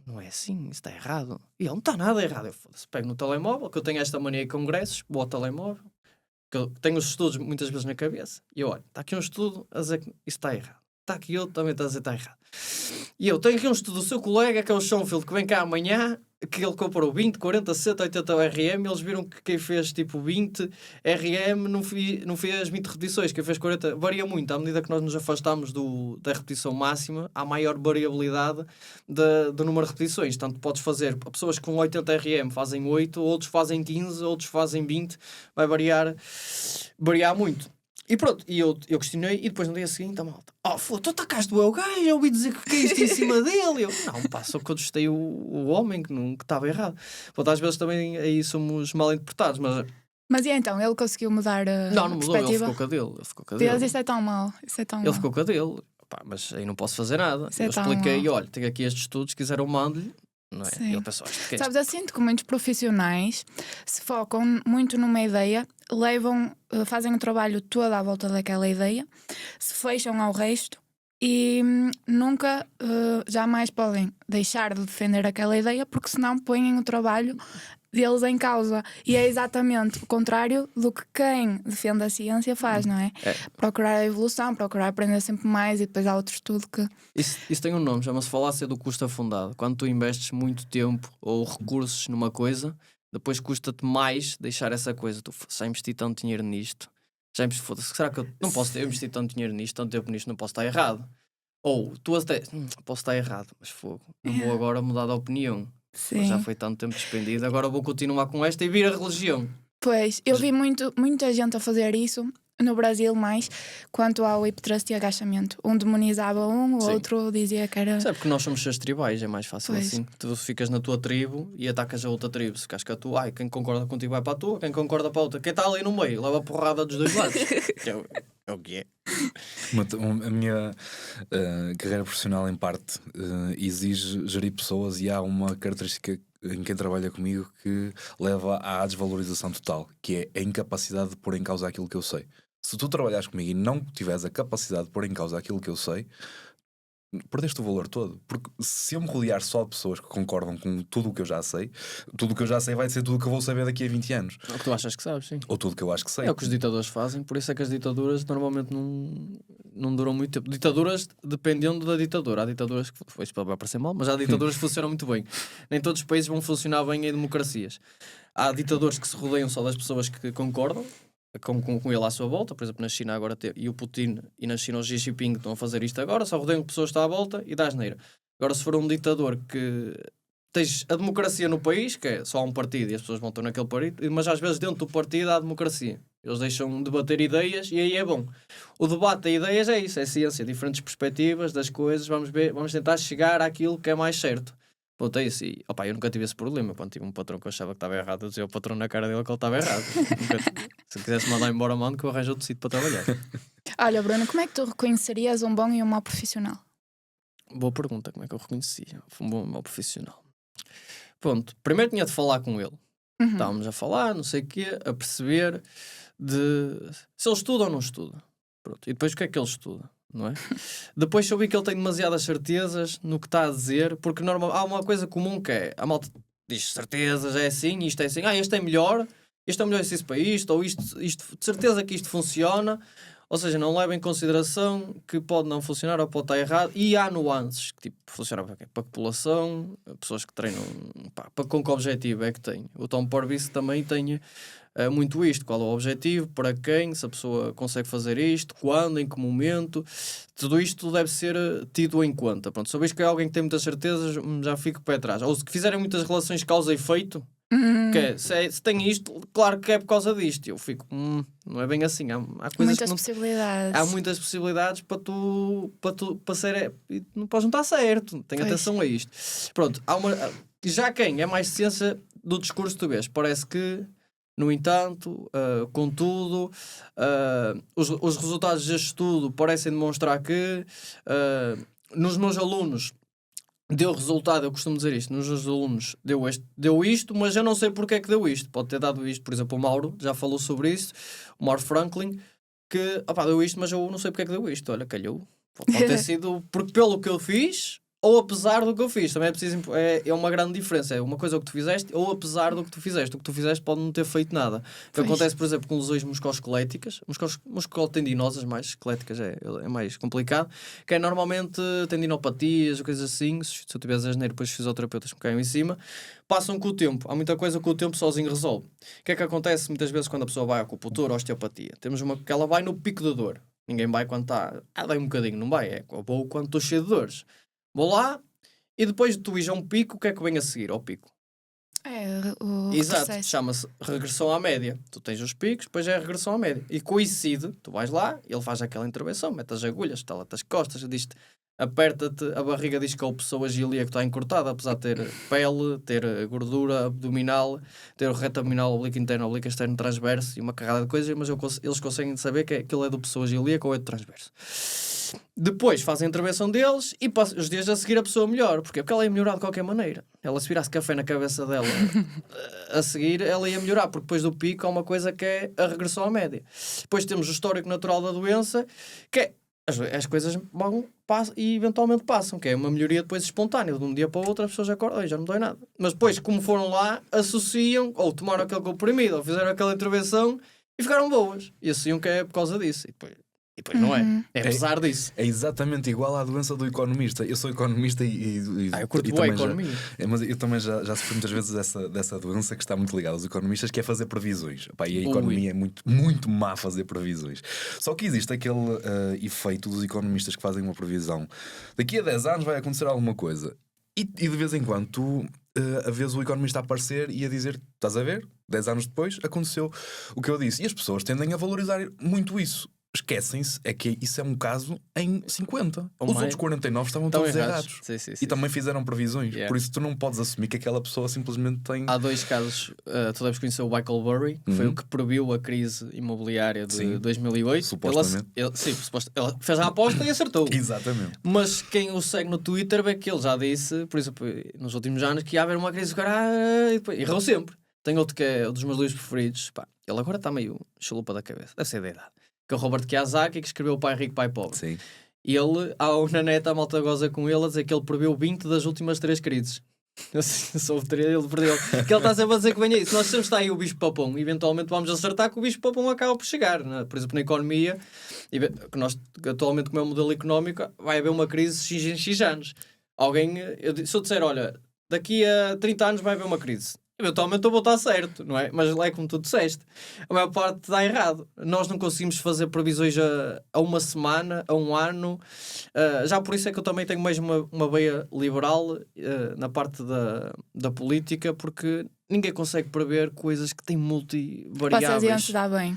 não é assim, isso está errado. E ele, não está nada errado. Eu pego no telemóvel, que eu tenho esta mania de congressos, vou ao telemóvel, que eu tenho os estudos muitas vezes na cabeça, e eu olho, está aqui um estudo a dizer que isso está errado. Está aqui outro também está a dizer que está errado. E eu tenho aqui um estudo do seu colega, que é o Schoenfeld, que vem cá amanhã, que ele comparou 20, 40, 60, 80 RM, eles viram que quem fez tipo 20 RM não fez 20 repetições, quem fez 40, varia muito, à medida que nós nos afastamos da repetição máxima, há maior variabilidade do número de repetições, tanto podes fazer, pessoas com 80 RM fazem 8, outros fazem 15, outros fazem 20, vai variar muito. E pronto, e eu questionei, e depois no dia seguinte a malta, tu atacaste o gajo, eu ouvi dizer que caíste em cima dele. Eu, só que eu testei o homem que estava errado. Pronto, às vezes também aí somos mal interpretados, mas e então, ele conseguiu mudar a não mudou, ele perspectiva? ficou com a dele. Isso é tão mau, ele ficou com a dele. Mas aí não posso fazer nada. Eu expliquei, olha, tenho aqui estes estudos, se quiser eu mando-lhe, não é? Sim. E ele pensou, isto que é isto? Sabes, eu sinto que muitos profissionais se focam muito numa ideia, fazem o trabalho todo à volta daquela ideia, se fecham ao resto e nunca, jamais podem deixar de defender aquela ideia, porque senão põem o trabalho deles em causa. E é exatamente o contrário do que quem defende a ciência faz, não é? Procurar a evolução, procurar aprender sempre mais, e depois há outro estudo que... Isso tem um nome, chama-se falácia do custo afundado. Quando tu investes muito tempo ou recursos numa coisa, depois custa-te mais deixar essa coisa. Tu já investi tanto dinheiro nisto, foda-se, será que eu não posso ter investido tanto dinheiro nisto, tanto tempo nisto, não posso estar errado? Ou tu até posso estar errado, mas fogo, não vou agora mudar de opinião. Já foi tanto tempo despendido, agora vou continuar com esta e vir a religião. Pois, eu vi muita gente a fazer isso no Brasil, mais quanto ao hiptrust e agachamento. Um demonizava o outro dizia que era... Sabe, porque nós somos seres tribais, é mais fácil assim. Tu ficas na tua tribo e atacas a outra tribo. Se casca a tua, quem concorda contigo vai para a tua, quem concorda para a outra. Quem está ali no meio leva a porrada dos dois lados. É o que é. A minha carreira profissional, em parte, exige gerir pessoas, e há uma característica em quem trabalha comigo que leva à desvalorização total, que é a incapacidade de pôr em causa aquilo que eu sei. Se tu trabalhares comigo e não tiveres a capacidade de pôr em causa aquilo que eu sei, perdeste o valor todo. Porque se eu me rodear só de pessoas que concordam com tudo o que eu já sei, tudo o que eu já sei vai ser tudo o que eu vou saber daqui a 20 anos. É o que tu achas que sabes, sim. Ou tudo o que eu acho que sei. É o que os ditadores fazem, por isso é que as ditaduras normalmente não duram muito tempo. Ditaduras, dependendo da ditadura. Há ditaduras que vai parecer mal, mas há ditaduras que funcionam muito bem. Nem todos os países vão funcionar bem em democracias. Há ditadores que se rodeiam só das pessoas que concordam com ele à sua volta. Por exemplo, na China agora e o Putin, e na China o Xi Jinping estão a fazer isto agora, só rodeiam pessoas que estão à volta e dá asneira. Agora, se for um ditador que tens a democracia no país, que é só um partido e as pessoas vão estar naquele partido, mas às vezes dentro do partido há democracia. Eles deixam debater ideias e aí é bom. O debate de ideias é isso, é ciência, diferentes perspectivas das coisas, vamos tentar chegar àquilo que é mais certo. Pronto, é isso. E, eu nunca tive esse problema. Quando tive um patrão que eu achava que estava errado, eu dizia ao patrão na cara dele que ele estava errado. Se quisesse mandar embora, mano, que eu arranjo outro sítio para trabalhar. Olha, Bruno, como é que tu reconhecerias um bom e um mau profissional? Boa pergunta, como é que eu reconhecia um bom e um mau profissional? Pronto, primeiro tinha de falar com ele. Estávamos a falar, não sei o quê, a perceber se ele estuda ou não estuda. Pronto. E depois o que é que ele estuda? Não é? Depois soube que ele tem demasiadas certezas no que está a dizer, porque há uma coisa comum que é, a malta diz certezas, é assim, isto é assim, este é melhor isso para isto, ou isto, de certeza que isto funciona. Ou seja, não leva em consideração que pode não funcionar ou pode estar errado, e há nuances que tipo, funcionam para a população, pessoas que treinam, com que objetivo é que tem. O Tom Purvis também tem muito isto, qual é o objetivo, para quem, se a pessoa consegue fazer isto, quando, em que momento, tudo isto deve ser tido em conta. Pronto, se eu vejo que é alguém que tem muitas certezas, já fico para trás. Ou se fizerem muitas relações causa e efeito, que é, se tem isto, claro que é por causa disto. Eu fico, não é bem assim. Há coisas muitas possibilidades. Há muitas possibilidades para ser. Não podes não estar certo. Tenha atenção a isto. Pronto, já quem é mais ciência do discurso que tu vês, parece que, no entanto, contudo, os resultados deste estudo parecem demonstrar que nos meus alunos deu resultado, eu costumo dizer isto, nos meus alunos deu isto, mas eu não sei porque é que deu isto. Pode ter dado isto, por exemplo, o Mauro já falou sobre isso, o Mauro Franklin, que deu isto, mas eu não sei porque é que deu isto. Olha, calhou. Pode ter sido porque pelo que eu fiz, ou apesar do que eu fiz. Também é uma grande diferença. É uma coisa o que tu fizeste, ou apesar do que tu fizeste. O que tu fizeste pode não ter feito nada. O que acontece, por exemplo, com lesões musculoesqueléticas, musculotendinoses mais esqueléticas é mais complicado, que é normalmente tendinopatias, coisas assim. Se eu tiver asneiro, depois os fisioterapeutas me caem em cima, passam com o tempo. Há muita coisa que o tempo sozinho resolve. O que é que acontece muitas vezes quando a pessoa vai à acupuntura ou osteopatia? Temos que ela vai no pico da dor. Ninguém vai quando está... vai um bocadinho, não vai. Vou quando estou cheio de dores. Vou lá e depois de tu ires a um pico, o que é que vem a seguir ao pico? Exato, chama-se regressão à média. Tu tens os picos, depois é a regressão à média. E coincide, tu vais lá, ele faz aquela intervenção, mete as agulhas, taleta as costas, diz-te aperta-te, a barriga diz que é a pessoa ilíaco está encurtada, apesar de ter pele, ter gordura abdominal, ter o reto abdominal, oblíquo interno, oblíquo externo, transverso e uma carrada de coisas, mas eles conseguem saber que aquilo é do pessoa ilíaco ou é do transverso. Depois fazem a intervenção deles e os dias a seguir a pessoa melhor. Porquê? Porque ela ia melhorar de qualquer maneira. Ela se virasse café na cabeça dela a seguir, ela ia melhorar, porque depois do pico há uma coisa que é a regressão à média. Depois temos o histórico natural da doença, que é as coisas vão e eventualmente passam, que é uma melhoria depois espontânea. De um dia para o outro as pessoas acordam, já não dói nada. Mas depois, como foram lá, associam, ou tomaram aquele comprimido, ou fizeram aquela intervenção e ficaram boas. E associam que é por causa disso. E depois não é. É apesar disso. É exatamente igual à doença do economista. Eu sou economista eu curto a economia. Mas eu também já sofri muitas vezes dessa doença que está muito ligada aos economistas, que é fazer previsões. E a economia é muito, muito má a fazer previsões. Só que existe aquele efeito dos economistas que fazem uma previsão. Daqui a 10 anos vai acontecer alguma coisa. E de vez em quando tu a vez o economista a aparecer e a dizer, estás a ver? 10 anos depois aconteceu o que eu disse. E as pessoas tendem a valorizar muito isso. Esquecem-se, é que isso é um caso em 50. Os outros 49 estavam todos errados. Sim. E também fizeram previsões. Por isso tu não podes assumir que aquela pessoa simplesmente tem... Há 2 casos. Tu deves conhecer o Michael Burry, que foi o que previu a crise imobiliária de 2008. Supostamente. Ele fez a aposta e acertou. Exatamente. Mas quem o segue no Twitter vê que ele já disse, por exemplo, nos últimos anos, que ia haver uma crise do caralho e depois errou sempre. Tem outro que é um dos meus livros preferidos. Ele agora está meio chalupa da cabeça. Deve ser da idade. Que é o Robert Kiyosaki, que escreveu O Pai Rico, Pai Pobre. Sim. E ele, na neta, a malta goza com ele a dizer que ele previu 20 das últimas 3 crises. Ele perdeu. Que ele está sempre a dizer que venha isso. Nós sempre está aí o bicho papão. Eventualmente vamos acertar que o bicho papão acaba por chegar. Né? Por exemplo, na economia, que nós atualmente, como é o modelo económico, vai haver uma crise X em X anos. Se eu disser, olha, daqui a 30 anos vai haver uma crise. Eventualmente eu vou estar certo, não é? Mas é como tu disseste, a maior parte dá errado. Nós não conseguimos fazer previsões a uma semana, a um ano. Já por isso é que eu também tenho mais uma veia liberal na parte da política, porque ninguém consegue prever coisas que têm multivariáveis. Vocês iam se dar bem.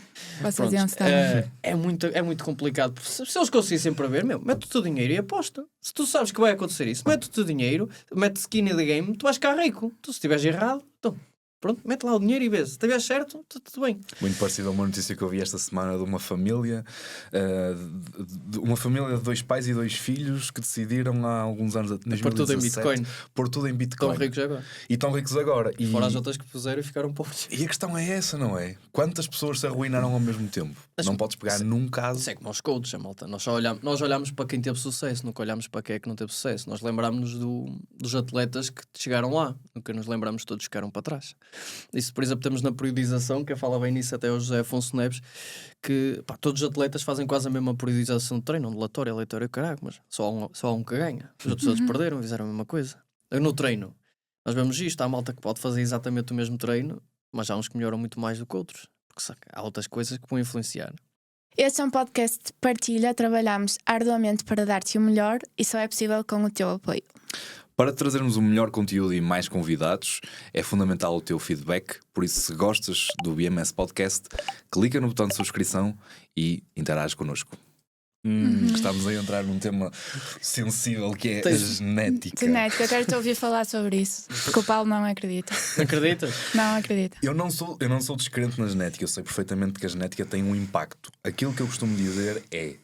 É muito complicado. Se eles conseguissem prever, mete o teu dinheiro e aposta. Se tu sabes que vai acontecer isso, mete o teu dinheiro, mete skin in the game, tu vais ficar rico. Tu, se estiveres errado, então, pronto, mete lá o dinheiro e vês. Se estiveres certo, tudo bem. Muito parecido a uma notícia que eu vi esta semana de uma família, de 2 pais e 2 filhos que decidiram há alguns anos, 2017, pôr tudo em Bitcoin. Pôr tudo em Bitcoin. Estão ricos agora. E estão ricos agora. E fora as outras que puseram e ficaram pobres. E a questão é essa, não é? Quantas pessoas se arruinaram ao mesmo tempo? Não podes pegar num caso. Isso é como aos coaches, a malta. Nós olhamos para quem teve sucesso, nunca olhamos para quem é que não teve sucesso. Nós lembramos-nos dos atletas que chegaram lá, nunca nos lembramos de todos que ficaram para trás. Isso, por exemplo, temos na periodização, que fala bem nisso até o José Afonso Neves, que todos os atletas fazem quase a mesma periodização de treino, ondulatória, aleatória, caralho, mas só há um que ganha. Os outros todos perderam, fizeram a mesma coisa. No treino, nós vemos isto, há malta que pode fazer exatamente o mesmo treino, mas há uns que melhoram muito mais do que outros, porque há outras coisas que vão influenciar. Este é um podcast de partilha, trabalhamos arduamente para dar-te o melhor e só é possível com o teu apoio. Para trazermos o melhor conteúdo e mais convidados, é fundamental o teu feedback. Por isso, se gostas do BMS Podcast, clica no botão de subscrição e interage connosco. Estamos a entrar num tema sensível que é a genética. Genética, eu quero-te ouvir falar sobre isso, porque o Paulo não acredita. Não acreditas? Não acredita. Eu não sou descrente na genética, eu sei perfeitamente que a genética tem um impacto. Aquilo que eu costumo dizer é,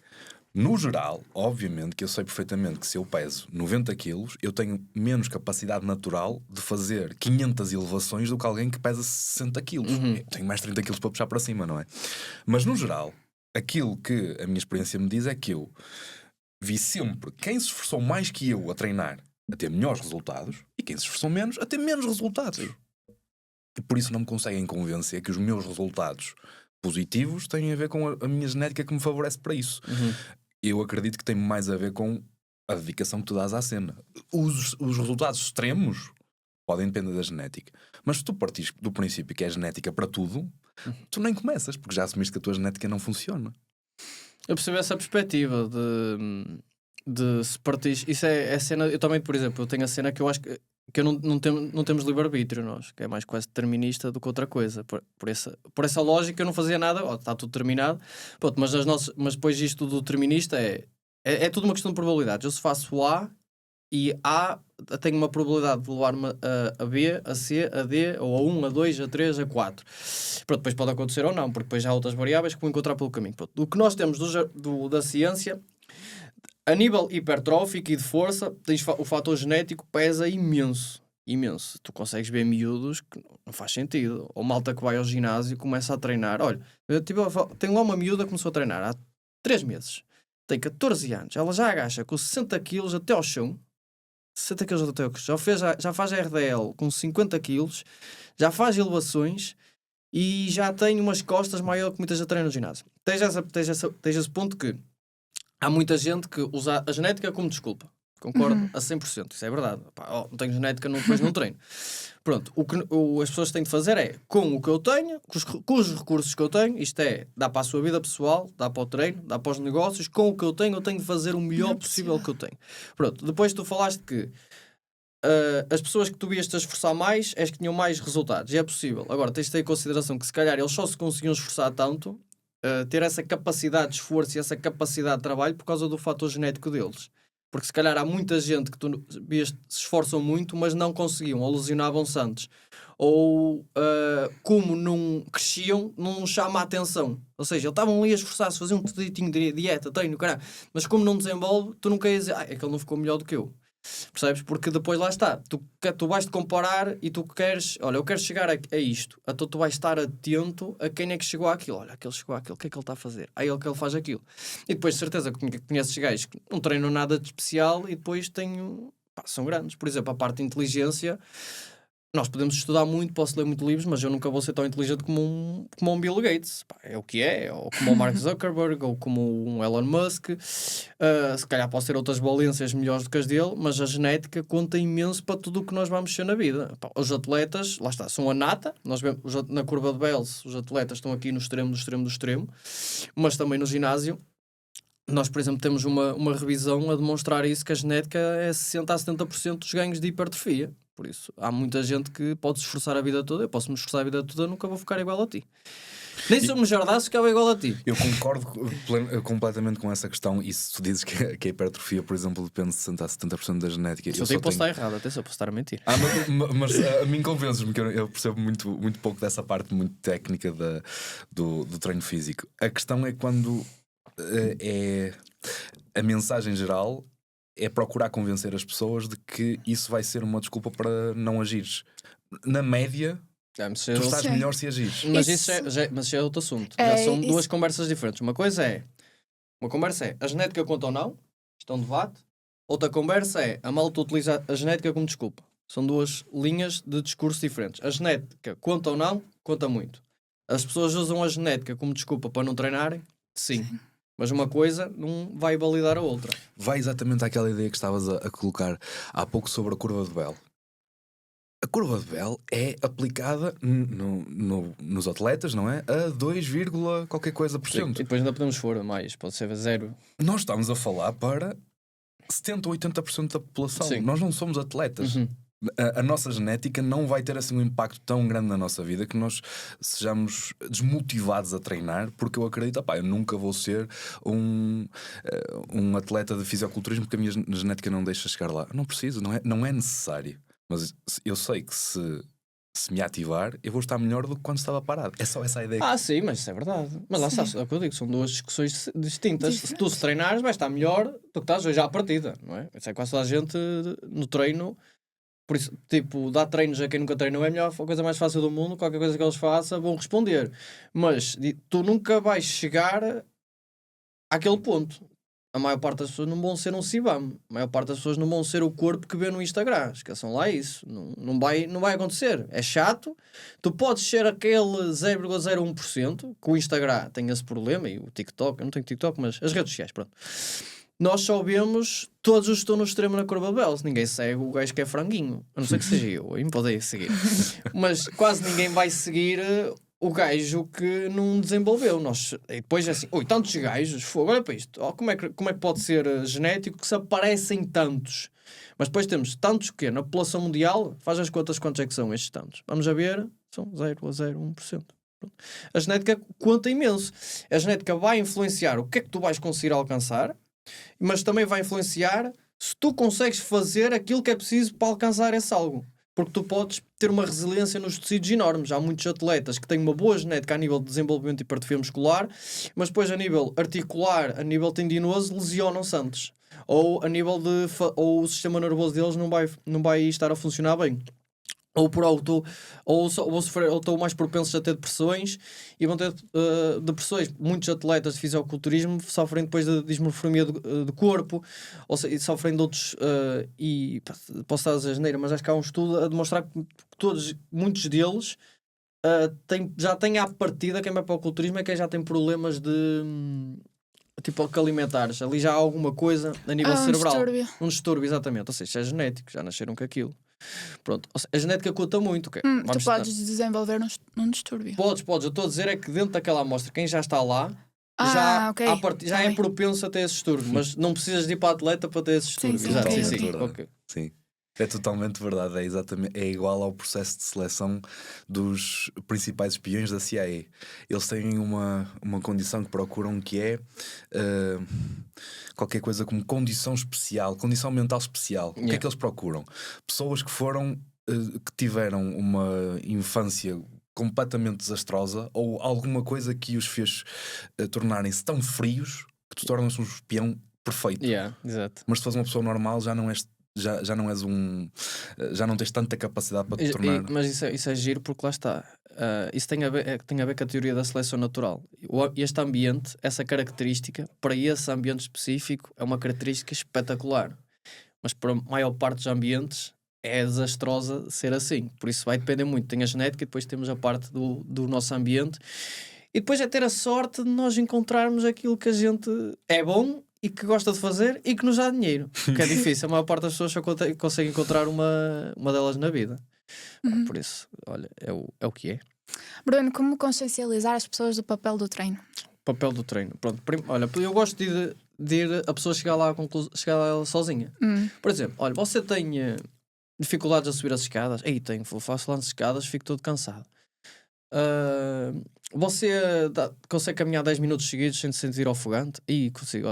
no geral, obviamente que eu sei perfeitamente que se eu peso 90 quilos, eu tenho menos capacidade natural de fazer 500 elevações do que alguém que pesa 60 quilos. Eu tenho mais 30 quilos para puxar para cima, não é? Mas no geral, aquilo que a minha experiência me diz é que eu vi sempre quem se esforçou mais que eu a treinar a ter melhores resultados e quem se esforçou menos a ter menos resultados. E por isso não me conseguem convencer que os meus resultados positivos têm a ver com a minha genética que me favorece para isso. Eu acredito que tem mais a ver com a dedicação que tu dás à cena. Os resultados extremos podem depender da genética. Mas se tu partires do princípio que é genética para tudo, tu nem começas, porque já assumiste que a tua genética não funciona. Eu percebo essa perspectiva de se partires. Isso é cena. Eu também, por exemplo, eu tenho a cena que eu acho que não temos livre-arbítrio, nós, que é mais quase determinista do que outra coisa. Por essa lógica eu não fazia nada, está tudo terminado. Pronto, mas depois isto do determinista é É tudo uma questão de probabilidades. Eu se faço A e A tenho uma probabilidade de levar-me a B, a C, a D, ou a 1, a 2, a 3, a 4. Pronto, depois pode acontecer ou não, porque depois já há outras variáveis que vou encontrar pelo caminho. Pronto. O que nós temos da ciência, a nível hipertrófico e de força, o fator genético pesa imenso. Imenso. Tu consegues ver miúdos que não faz sentido. Ou malta que vai ao ginásio e começa a treinar. Olha, tenho lá uma miúda que começou a treinar há 3 meses. Tem 14 anos. Ela já agacha com 60 kg até ao chão. 60 kg até ao chão. Já faz RDL com 50 kg. Já faz elevações. E já tem umas costas maior que muita gente treina no ginásio. Tens esse ponto que há muita gente que usa a genética como desculpa. Concordo a 100%. Isso é verdade. Pá, não tenho genética, depois não treino. Pronto. O que as pessoas têm de fazer é, com o que eu tenho, com os recursos que eu tenho, isto é, dá para a sua vida pessoal, dá para o treino, dá para os negócios, com o que eu tenho de fazer o melhor possível que eu tenho. Pronto. Depois tu falaste que as pessoas que tu vias-te a esforçar mais és que tinham mais resultados. E é possível. Agora, tens de ter em consideração que se calhar eles só se conseguiam esforçar tanto, ter essa capacidade de esforço e essa capacidade de trabalho por causa do fator genético deles. Porque se calhar há muita gente que tu vias se esforçam muito, mas não conseguiam, ou lesionavam-se antes. Ou como não cresciam, não chama a atenção. Ou seja, eles estavam ali a esforçar-se, faziam um direitinho de dieta, treino, caralho. Mas como não desenvolve, tu não queres dizer, é que ele não ficou melhor do que eu. Percebes? Porque depois lá está, tu vais-te comparar e tu queres, olha, eu quero chegar a isto, então tu vais estar atento a quem é que chegou àquilo. Olha, aquele chegou àquilo, o que é que ele está a fazer? Aí ele que ele faz aquilo. E depois de certeza que conheces gajos que não treinam nada de especial e depois são grandes. Por exemplo, a parte de inteligência, nós podemos estudar muito, posso ler muito livros, mas eu nunca vou ser tão inteligente como um Bill Gates. Pá, é o que é, ou como o Mark Zuckerberg, ou como um Elon Musk. Se calhar posso ter outras valências melhores do que as dele, mas a genética conta imenso para tudo o que nós vamos ser na vida. Pá, os atletas, lá está, são a nata. Nós vemos na curva de Bells, os atletas estão aqui no extremo do extremo do extremo, mas também no ginásio. Nós, por exemplo, temos uma revisão a demonstrar isso, que a genética é 60% a 70% dos ganhos de hipertrofia. Por isso, há muita gente que pode se esforçar a vida toda. Eu posso me esforçar a vida toda, eu nunca vou ficar igual a ti. Nem sou o melhor daço, ficava igual a ti. Eu concordo completamente com essa questão. E se tu dizes que a hipertrofia, por exemplo, depende de 60% a 70% da genética. Eu sei que posso estar errado, até se eu posso estar a mentir. Mas a mim convences-me que eu percebo muito, muito pouco dessa parte muito técnica do treino físico. A questão é quando a mensagem geral é procurar convencer as pessoas de que isso vai ser uma desculpa para não agires. Na média, tu estás melhor se agires. Mas isso é outro assunto. Já são duas conversas diferentes. Uma conversa é a genética conta ou não, isto é um debate. Outra conversa é a malta utiliza a genética como desculpa. São duas linhas de discurso diferentes. A genética conta ou não, conta muito. As pessoas usam a genética como desculpa para não treinarem? Sim. Mas uma coisa não vai validar a outra. Vai exatamente àquela ideia que estavas a colocar há pouco sobre a curva de Bell. A curva de Bell é aplicada nos atletas, não é? A 2, qualquer coisa por cento. E depois ainda podemos for mais, pode ser 0. Nós estamos a falar para 70% ou 80% da população. Sim. Nós não somos atletas. A nossa genética não vai ter assim um impacto tão grande na nossa vida que nós sejamos desmotivados a treinar, porque eu acredito, eu nunca vou ser um atleta de fisiculturismo porque a minha genética não deixa chegar lá. Não preciso, não é necessário. Mas eu sei que se me ativar, eu vou estar melhor do que quando estava parado. É só essa a ideia. Sim, mas isso é verdade. Mas lá está, é o que eu digo, são duas discussões distintas. Se tu treinares, vais estar melhor do que estás hoje à partida, não é? Isso é quase toda a gente no treino. Por isso, tipo, dar treinos a quem nunca treinou é a coisa mais fácil do mundo. Qualquer coisa que eles façam, vão responder. Mas tu nunca vais chegar àquele ponto. A maior parte das pessoas não vão ser um Sibam. A maior parte das pessoas não vão ser o corpo que vê no Instagram. Esqueçam lá isso. Não vai acontecer. É chato. Tu podes ser aquele 0,01%, que o Instagram tem esse problema, e o TikTok, eu não tenho TikTok, mas as redes sociais, pronto. Nós só vemos todos os que estão no extremo na curva de Bells. Ninguém segue o gajo que é franguinho. A não ser que seja eu. Aí me podem seguir. Mas quase ninguém vai seguir o gajo que não desenvolveu. E depois é assim, tantos gajos, fogo, olha para isto. Como é que pode ser genético que se aparecem tantos? Mas depois temos tantos que na população mundial, faz as contas quantos é que são estes tantos. Vamos a ver, são 0,01%. A genética conta imenso. A genética vai influenciar o que é que tu vais conseguir alcançar. mas também vai influenciar se tu consegues fazer aquilo que é preciso para alcançar esse algo. Porque tu podes ter uma resiliência nos tecidos enormes. Há muitos atletas que têm uma boa genética a nível de desenvolvimento e hipertrofia muscular, mas depois a nível articular, a nível tendinoso, lesionam-se antes. Ou a nível de... ou o sistema nervoso deles não vai estar a funcionar bem. Ou por algo, ou estão mais propensos a ter depressões e vão ter depressões. Muitos atletas de fisiculturismo sofrem depois de dismorfia de corpo, ou seja, sofrem de outros. E posso estar a dizer asneira, mas acho que há um estudo a demonstrar que muitos deles já têm à partida, quem vai para o culturismo é quem já tem problemas de. Tipo, alimentares. Ali já há alguma coisa a nível cerebral. Um distúrbio, exatamente. Ou seja, é genético, já nasceram com aquilo. Pronto, a genética conta muito. Okay? Tu podes desenvolver um distúrbio. Podes. Eu estou a dizer é que dentro daquela amostra, quem já está lá já é propenso a ter esse distúrbio, mas não precisas de ir para a atleta para ter esse distúrbio. Sim. É totalmente verdade, é igual ao processo de seleção dos principais espiões da CIA. Eles têm uma condição que procuram que é qualquer coisa como condição especial, condição mental especial. O que é que eles procuram? Pessoas que que tiveram uma infância completamente desastrosa ou alguma coisa que os fez tornarem-se tão frios que tu tornas um espião perfeito. Exato. Mas se fores uma pessoa normal já não és já não tens tanta capacidade para te tornar. Mas isso é giro porque lá está. Isso tem a ver com a teoria da seleção natural. Este ambiente, essa característica, para esse ambiente específico, é uma característica espetacular. Mas para a maior parte dos ambientes é desastrosa ser assim. Por isso vai depender muito. Tem a genética e depois temos a parte do nosso ambiente. E depois é ter a sorte de nós encontrarmos aquilo que a gente é bom e que gosta de fazer e que nos dá dinheiro. Que é difícil. A maior parte das pessoas só consegue encontrar uma delas na vida. Por isso, olha, é o que é. Bruno, como consciencializar as pessoas do papel do treino? Papel do treino. Pronto, olha, eu gosto de ir a pessoa chegar lá sozinha. Por exemplo, olha, você tem dificuldades a subir as escadas? Aí tenho, faço lá nas escadas, fico todo cansado. Você consegue caminhar 10 minutos seguidos sem se sentir ofegante? Aí consigo.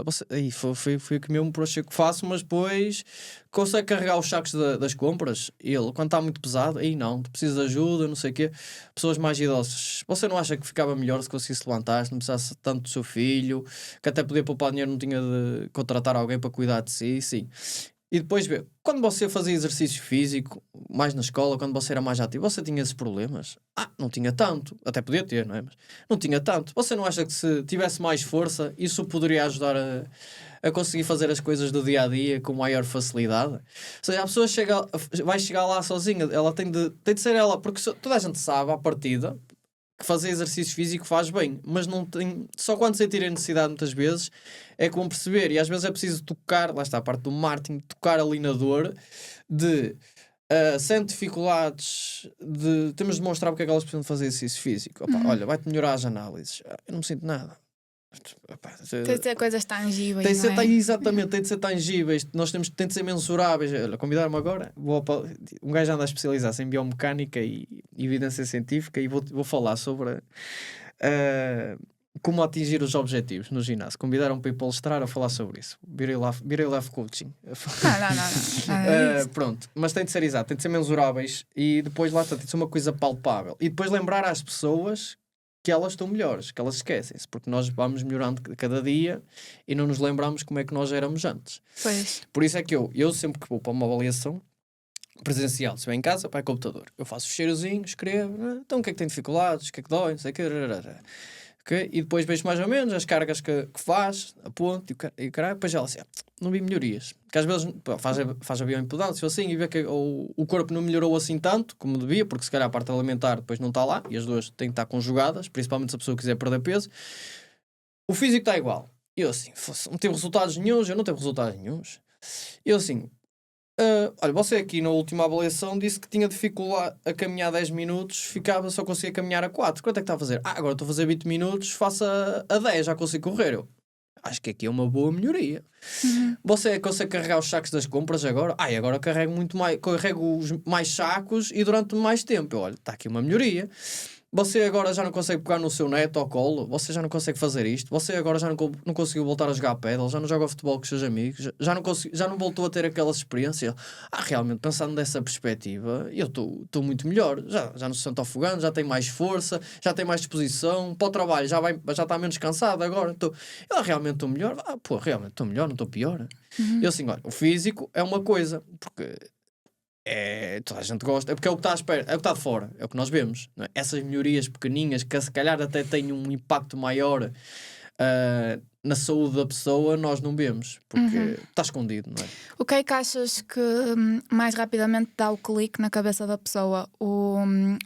Foi o que mesmo por achei que faço, mas depois consegue carregar os sacos das compras. Ele, quando está muito pesado, aí não, tu precisas de ajuda, não sei o quê. Pessoas mais idosas, você não acha que ficava melhor se conseguisse levantar, se não precisasse tanto do seu filho, que até podia poupar dinheiro, não tinha de contratar alguém para cuidar de si? Sim. E depois, quando você fazia exercício físico, mais na escola, quando você era mais ativo, você tinha esses problemas? Não tinha tanto. Até podia ter, não é? Mas não tinha tanto. Você não acha que se tivesse mais força, isso poderia ajudar a conseguir fazer as coisas do dia-a-dia com maior facilidade? Ou seja, a pessoa vai chegar lá sozinha, ela tem de ser ela, porque toda a gente sabe, à partida, que fazer exercício físico faz bem, mas não tem, só quando sentirem necessidade muitas vezes é que vão perceber, e às vezes é preciso tocar, lá está a parte do marketing, tocar ali na dor de sem dificuldades temos de mostrar porque é que elas precisam fazer exercício físico. Olha, vai-te melhorar as análises. Eu não me sinto nada. Tem de ser coisas tangíveis. Exatamente, tem de ser tangíveis. Tem de ser mensuráveis. Olha, convidar-me agora. Um gajo anda a especializar-se em biomecânica e evidência científica e vou falar sobre como atingir os objetivos no ginásio. Convidaram para ir palestrar a falar sobre isso. Virei life coaching. Não. Pronto, mas tem de ser exato, tem de ser mensuráveis e depois lá está, tem de ser uma coisa palpável. E depois lembrar às pessoas que elas estão melhores, que elas esquecem-se, porque nós vamos melhorando cada dia e não nos lembramos como é que nós éramos antes. Pois. Por isso é que eu sempre que vou para uma avaliação presencial, se vem em casa, para o computador, eu faço o cheirozinho, escrevo, então o que é que tem dificuldades, o que é que dói, não sei o que, okay? E depois vejo mais ou menos as cargas que faz, aponto e caralho, depois ela assim, não vi melhorias. Que às vezes faz a bioimpedância ou assim e vê que o corpo não melhorou assim tanto como devia, porque se calhar a parte alimentar depois não está lá e as duas têm que estar conjugadas, principalmente se a pessoa quiser perder peso. O físico está igual. E eu assim, não teve resultados nenhuns, eu não tenho resultados nenhuns. E eu assim, olha, você aqui na última avaliação disse que tinha dificuldade a caminhar 10 minutos, só conseguia caminhar a 4. Quanto é que está a fazer? Agora estou a fazer 20 minutos, faço a 10, já consigo correr. Eu acho que aqui é uma boa melhoria. Você consegue carregar os sacos das compras agora? Agora carrego muito mais, carrego os mais sacos e durante mais tempo. Olha, está aqui uma melhoria. você agora já não consegue pegar no seu neto ao colo, você já não consegue fazer isto, você agora já não conseguiu voltar a jogar pedal, já não joga futebol com os seus amigos, já não voltou a ter aquelas experiências. Realmente, pensando dessa perspectiva, eu estou muito melhor, já não se sente ofegante, já tenho mais força, já tenho mais disposição, para o trabalho já está menos cansado agora, eu realmente estou melhor, realmente estou melhor, não estou pior. Eu assim, olha, o físico é uma coisa, porque... toda a gente gosta, é porque é o que está à espera, é o que está de fora, é o que nós vemos, não é? Essas melhorias pequeninhas que se calhar até têm um impacto maior na saúde da pessoa, nós não vemos, porque está escondido, não é? O que é que achas que mais rapidamente dá o clique na cabeça da pessoa? O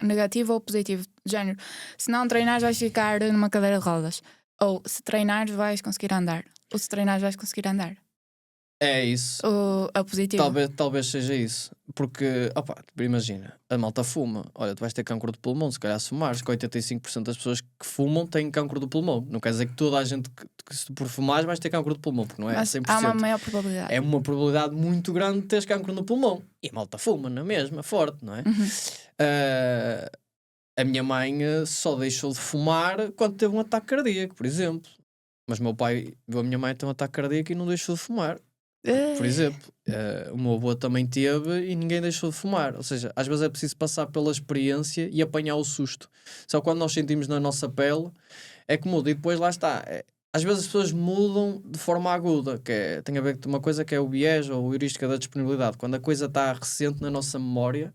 negativo ou o positivo? De género, se não treinares vais ficar numa cadeira de rodas, ou se treinares vais conseguir andar, ou se treinares vais conseguir andar. É isso. A positivo. Talvez seja isso. Porque, imagina, a malta fuma. Olha, tu vais ter cancro do pulmão, se calhar se fumares, que 85% das pessoas que fumam têm cancro do pulmão. Não quer dizer que toda a gente que se tu por fumares vais ter cancro do pulmão, porque não é 100%. Há uma maior probabilidade. É uma probabilidade muito grande de teres cancro no pulmão. E a malta fuma, na mesma, forte, não é? A minha mãe só deixou de fumar quando teve um ataque cardíaco, por exemplo. Mas meu pai viu a minha mãe ter um ataque cardíaco e não deixou de fumar. Por exemplo, o meu avô também teve e ninguém deixou de fumar. Ou seja, às vezes é preciso passar pela experiência e apanhar o susto. Só quando nós sentimos na nossa pele é que muda. E depois lá está. Às vezes as pessoas mudam de forma aguda, tem a ver com uma coisa que é o viés ou a heurística da disponibilidade. Quando a coisa está recente na nossa memória,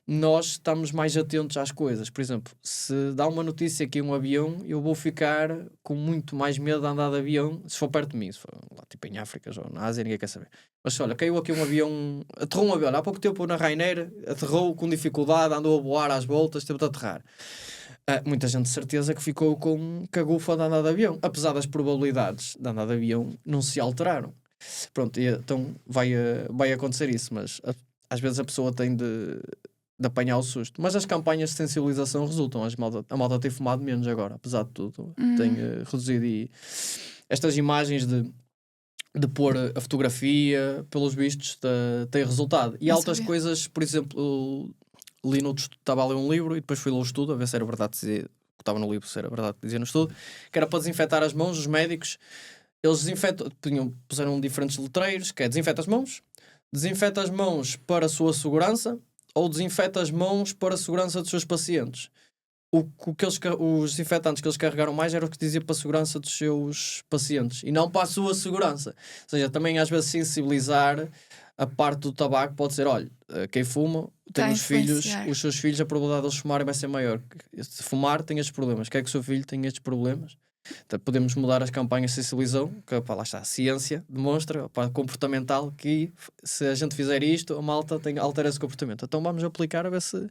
nós estamos mais atentos às coisas. Por exemplo, se dá uma notícia que é um avião, eu vou ficar com muito mais medo de andar de avião se for perto de mim. Se for lá, tipo em África ou na Ásia, ninguém quer saber. Mas olha, caiu aqui um avião, aterrou um avião. Há pouco tempo na Ryanair, aterrou com dificuldade, andou a voar às voltas, teve de aterrar. Muita gente de certeza que ficou com cagufa de andar de avião, apesar das probabilidades de andar de avião não se alteraram. Pronto, então vai acontecer isso, mas às vezes a pessoa tem de apanhar o susto. Mas as campanhas de sensibilização resultam. A malta tem fumado menos agora, apesar de tudo. Tem reduzido. E estas imagens de pôr a fotografia, pelos vistos, tem resultado. E altas coisas, por exemplo, li no estudo, estava a ler um livro e depois fui ler o estudo, a ver se era verdade dizer, o que estava no livro, se era verdade dizia no estudo, que era para desinfetar as mãos. Os médicos, eles desinfetam, puseram diferentes letreiros, que é desinfeta as mãos para a sua segurança, ou desinfeta as mãos para a segurança dos seus pacientes. Os desinfetantes que eles carregaram mais eram os que diziam para a segurança dos seus pacientes e não para a sua segurança. Ou seja, também às vezes sensibilizar a parte do tabaco pode ser, olha, quem fuma tem os seus filhos, a probabilidade de eles fumarem vai ser maior. Se fumar tem estes problemas. Quer que o seu filho tenha estes problemas? Então, podemos mudar as campanhas de sensibilização, que lá está, a ciência demonstra, comportamental, que se a gente fizer isto, a malta altera esse comportamento. Então vamos aplicar a ver se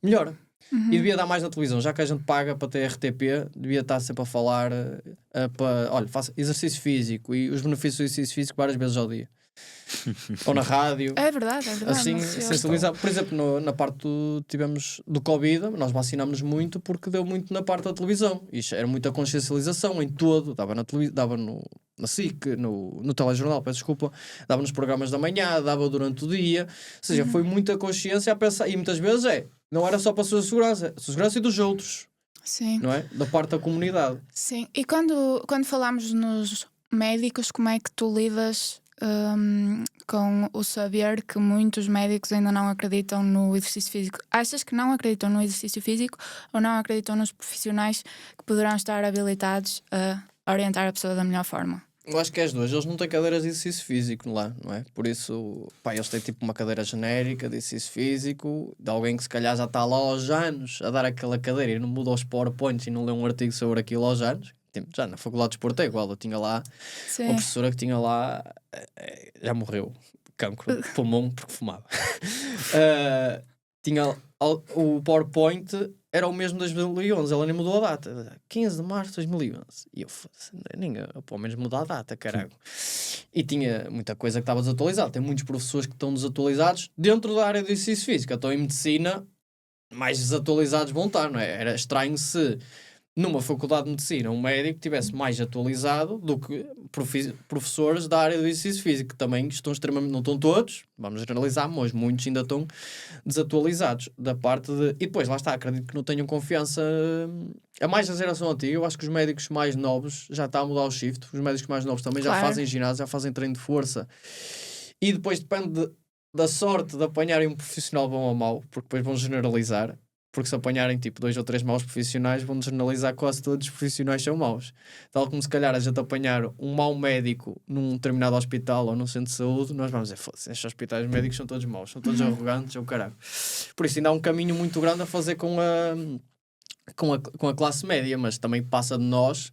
melhora. E devia dar mais na televisão, já que a gente paga para ter RTP, devia estar sempre a falar olha, faça exercício físico e os benefícios do exercício físico várias vezes ao dia. Ou na rádio. É verdade. Assim, sensibilizar. Por exemplo, na parte tivemos do Covid, nós vacinámos muito porque deu muito na parte da televisão. Isto era muita consciencialização em todo. Dava na televisão, dava na SIC, no telejornal, peço desculpa, dava nos programas da manhã, dava durante o dia. Ou seja, foi muita consciência a pensar. E muitas vezes não era só para a sua segurança e dos outros. Sim. Não é? Da parte da comunidade. Sim. E quando falamos nos médicos, como é que tu lidas com o saber que muitos médicos ainda não acreditam no exercício físico? Achas que não acreditam no exercício físico ou não acreditam nos profissionais que poderão estar habilitados a orientar a pessoa da melhor forma? Eu acho que é as duas. Eles não têm cadeiras de exercício físico lá, não é? Por isso, eles têm tipo uma cadeira genérica de exercício físico de alguém que se calhar já está lá aos anos a dar aquela cadeira e não muda os PowerPoints e não lê um artigo sobre aquilo aos anos. Já na Faculdade de Desporto é igual. Eu tinha lá uma professora que tinha lá, já morreu, cancro de pulmão porque fumava. Tinha o PowerPoint, era o mesmo de 2011, ela nem mudou a data, 15 de março de 2011. E eu, pelo menos mudar a data, caralho. E tinha muita coisa que estava desatualizada. Tem muitos professores que estão desatualizados dentro da área do exercício físico. Então em medicina, mais desatualizados vão estar, não é? Era estranho se numa faculdade de medicina, um médico tivesse mais atualizado do que professores da área do exercício físico, que também estão extremamente, não estão todos, vamos generalizar, mas muitos ainda estão desatualizados da parte de... E depois, lá está, acredito que não tenham confiança. A mais da geração antiga, eu acho que os médicos mais novos já está a mudar o shift, os médicos mais novos também já fazem ginásio, já fazem treino de força. E depois depende da sorte de apanharem um profissional bom ou mau, porque depois vão generalizar. Porque se apanharem tipo 2 ou 3 maus profissionais, vão generalizar que quase todos os profissionais são maus. Tal como se calhar a gente apanhar um mau médico num determinado hospital ou num centro de saúde, nós vamos dizer, foda-se, estes hospitais médicos são todos maus, são todos arrogantes, é o caralho. Por isso ainda há um caminho muito grande a fazer com a classe média, mas também passa de nós,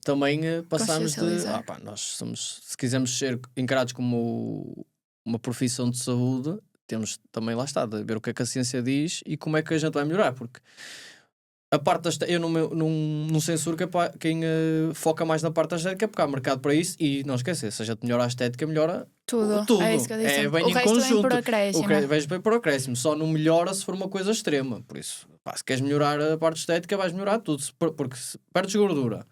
também passamos de... nós somos, se quisermos ser encarados como uma profissão de saúde... Temos também, lá está, de ver o que é que a ciência diz e como é que a gente vai melhorar, porque a parte da estética, eu não censuro quem foca mais na parte da estética, porque há mercado para isso e não esquecer, se a gente melhora a estética, melhora tudo. É isso que eu disse. É bem o em resto conjunto. Vem por acréscimo. Vem por acréscimo, só não melhora se for uma coisa extrema. Por isso, se queres melhorar a parte estética, vais melhorar tudo, porque se perdes gordura,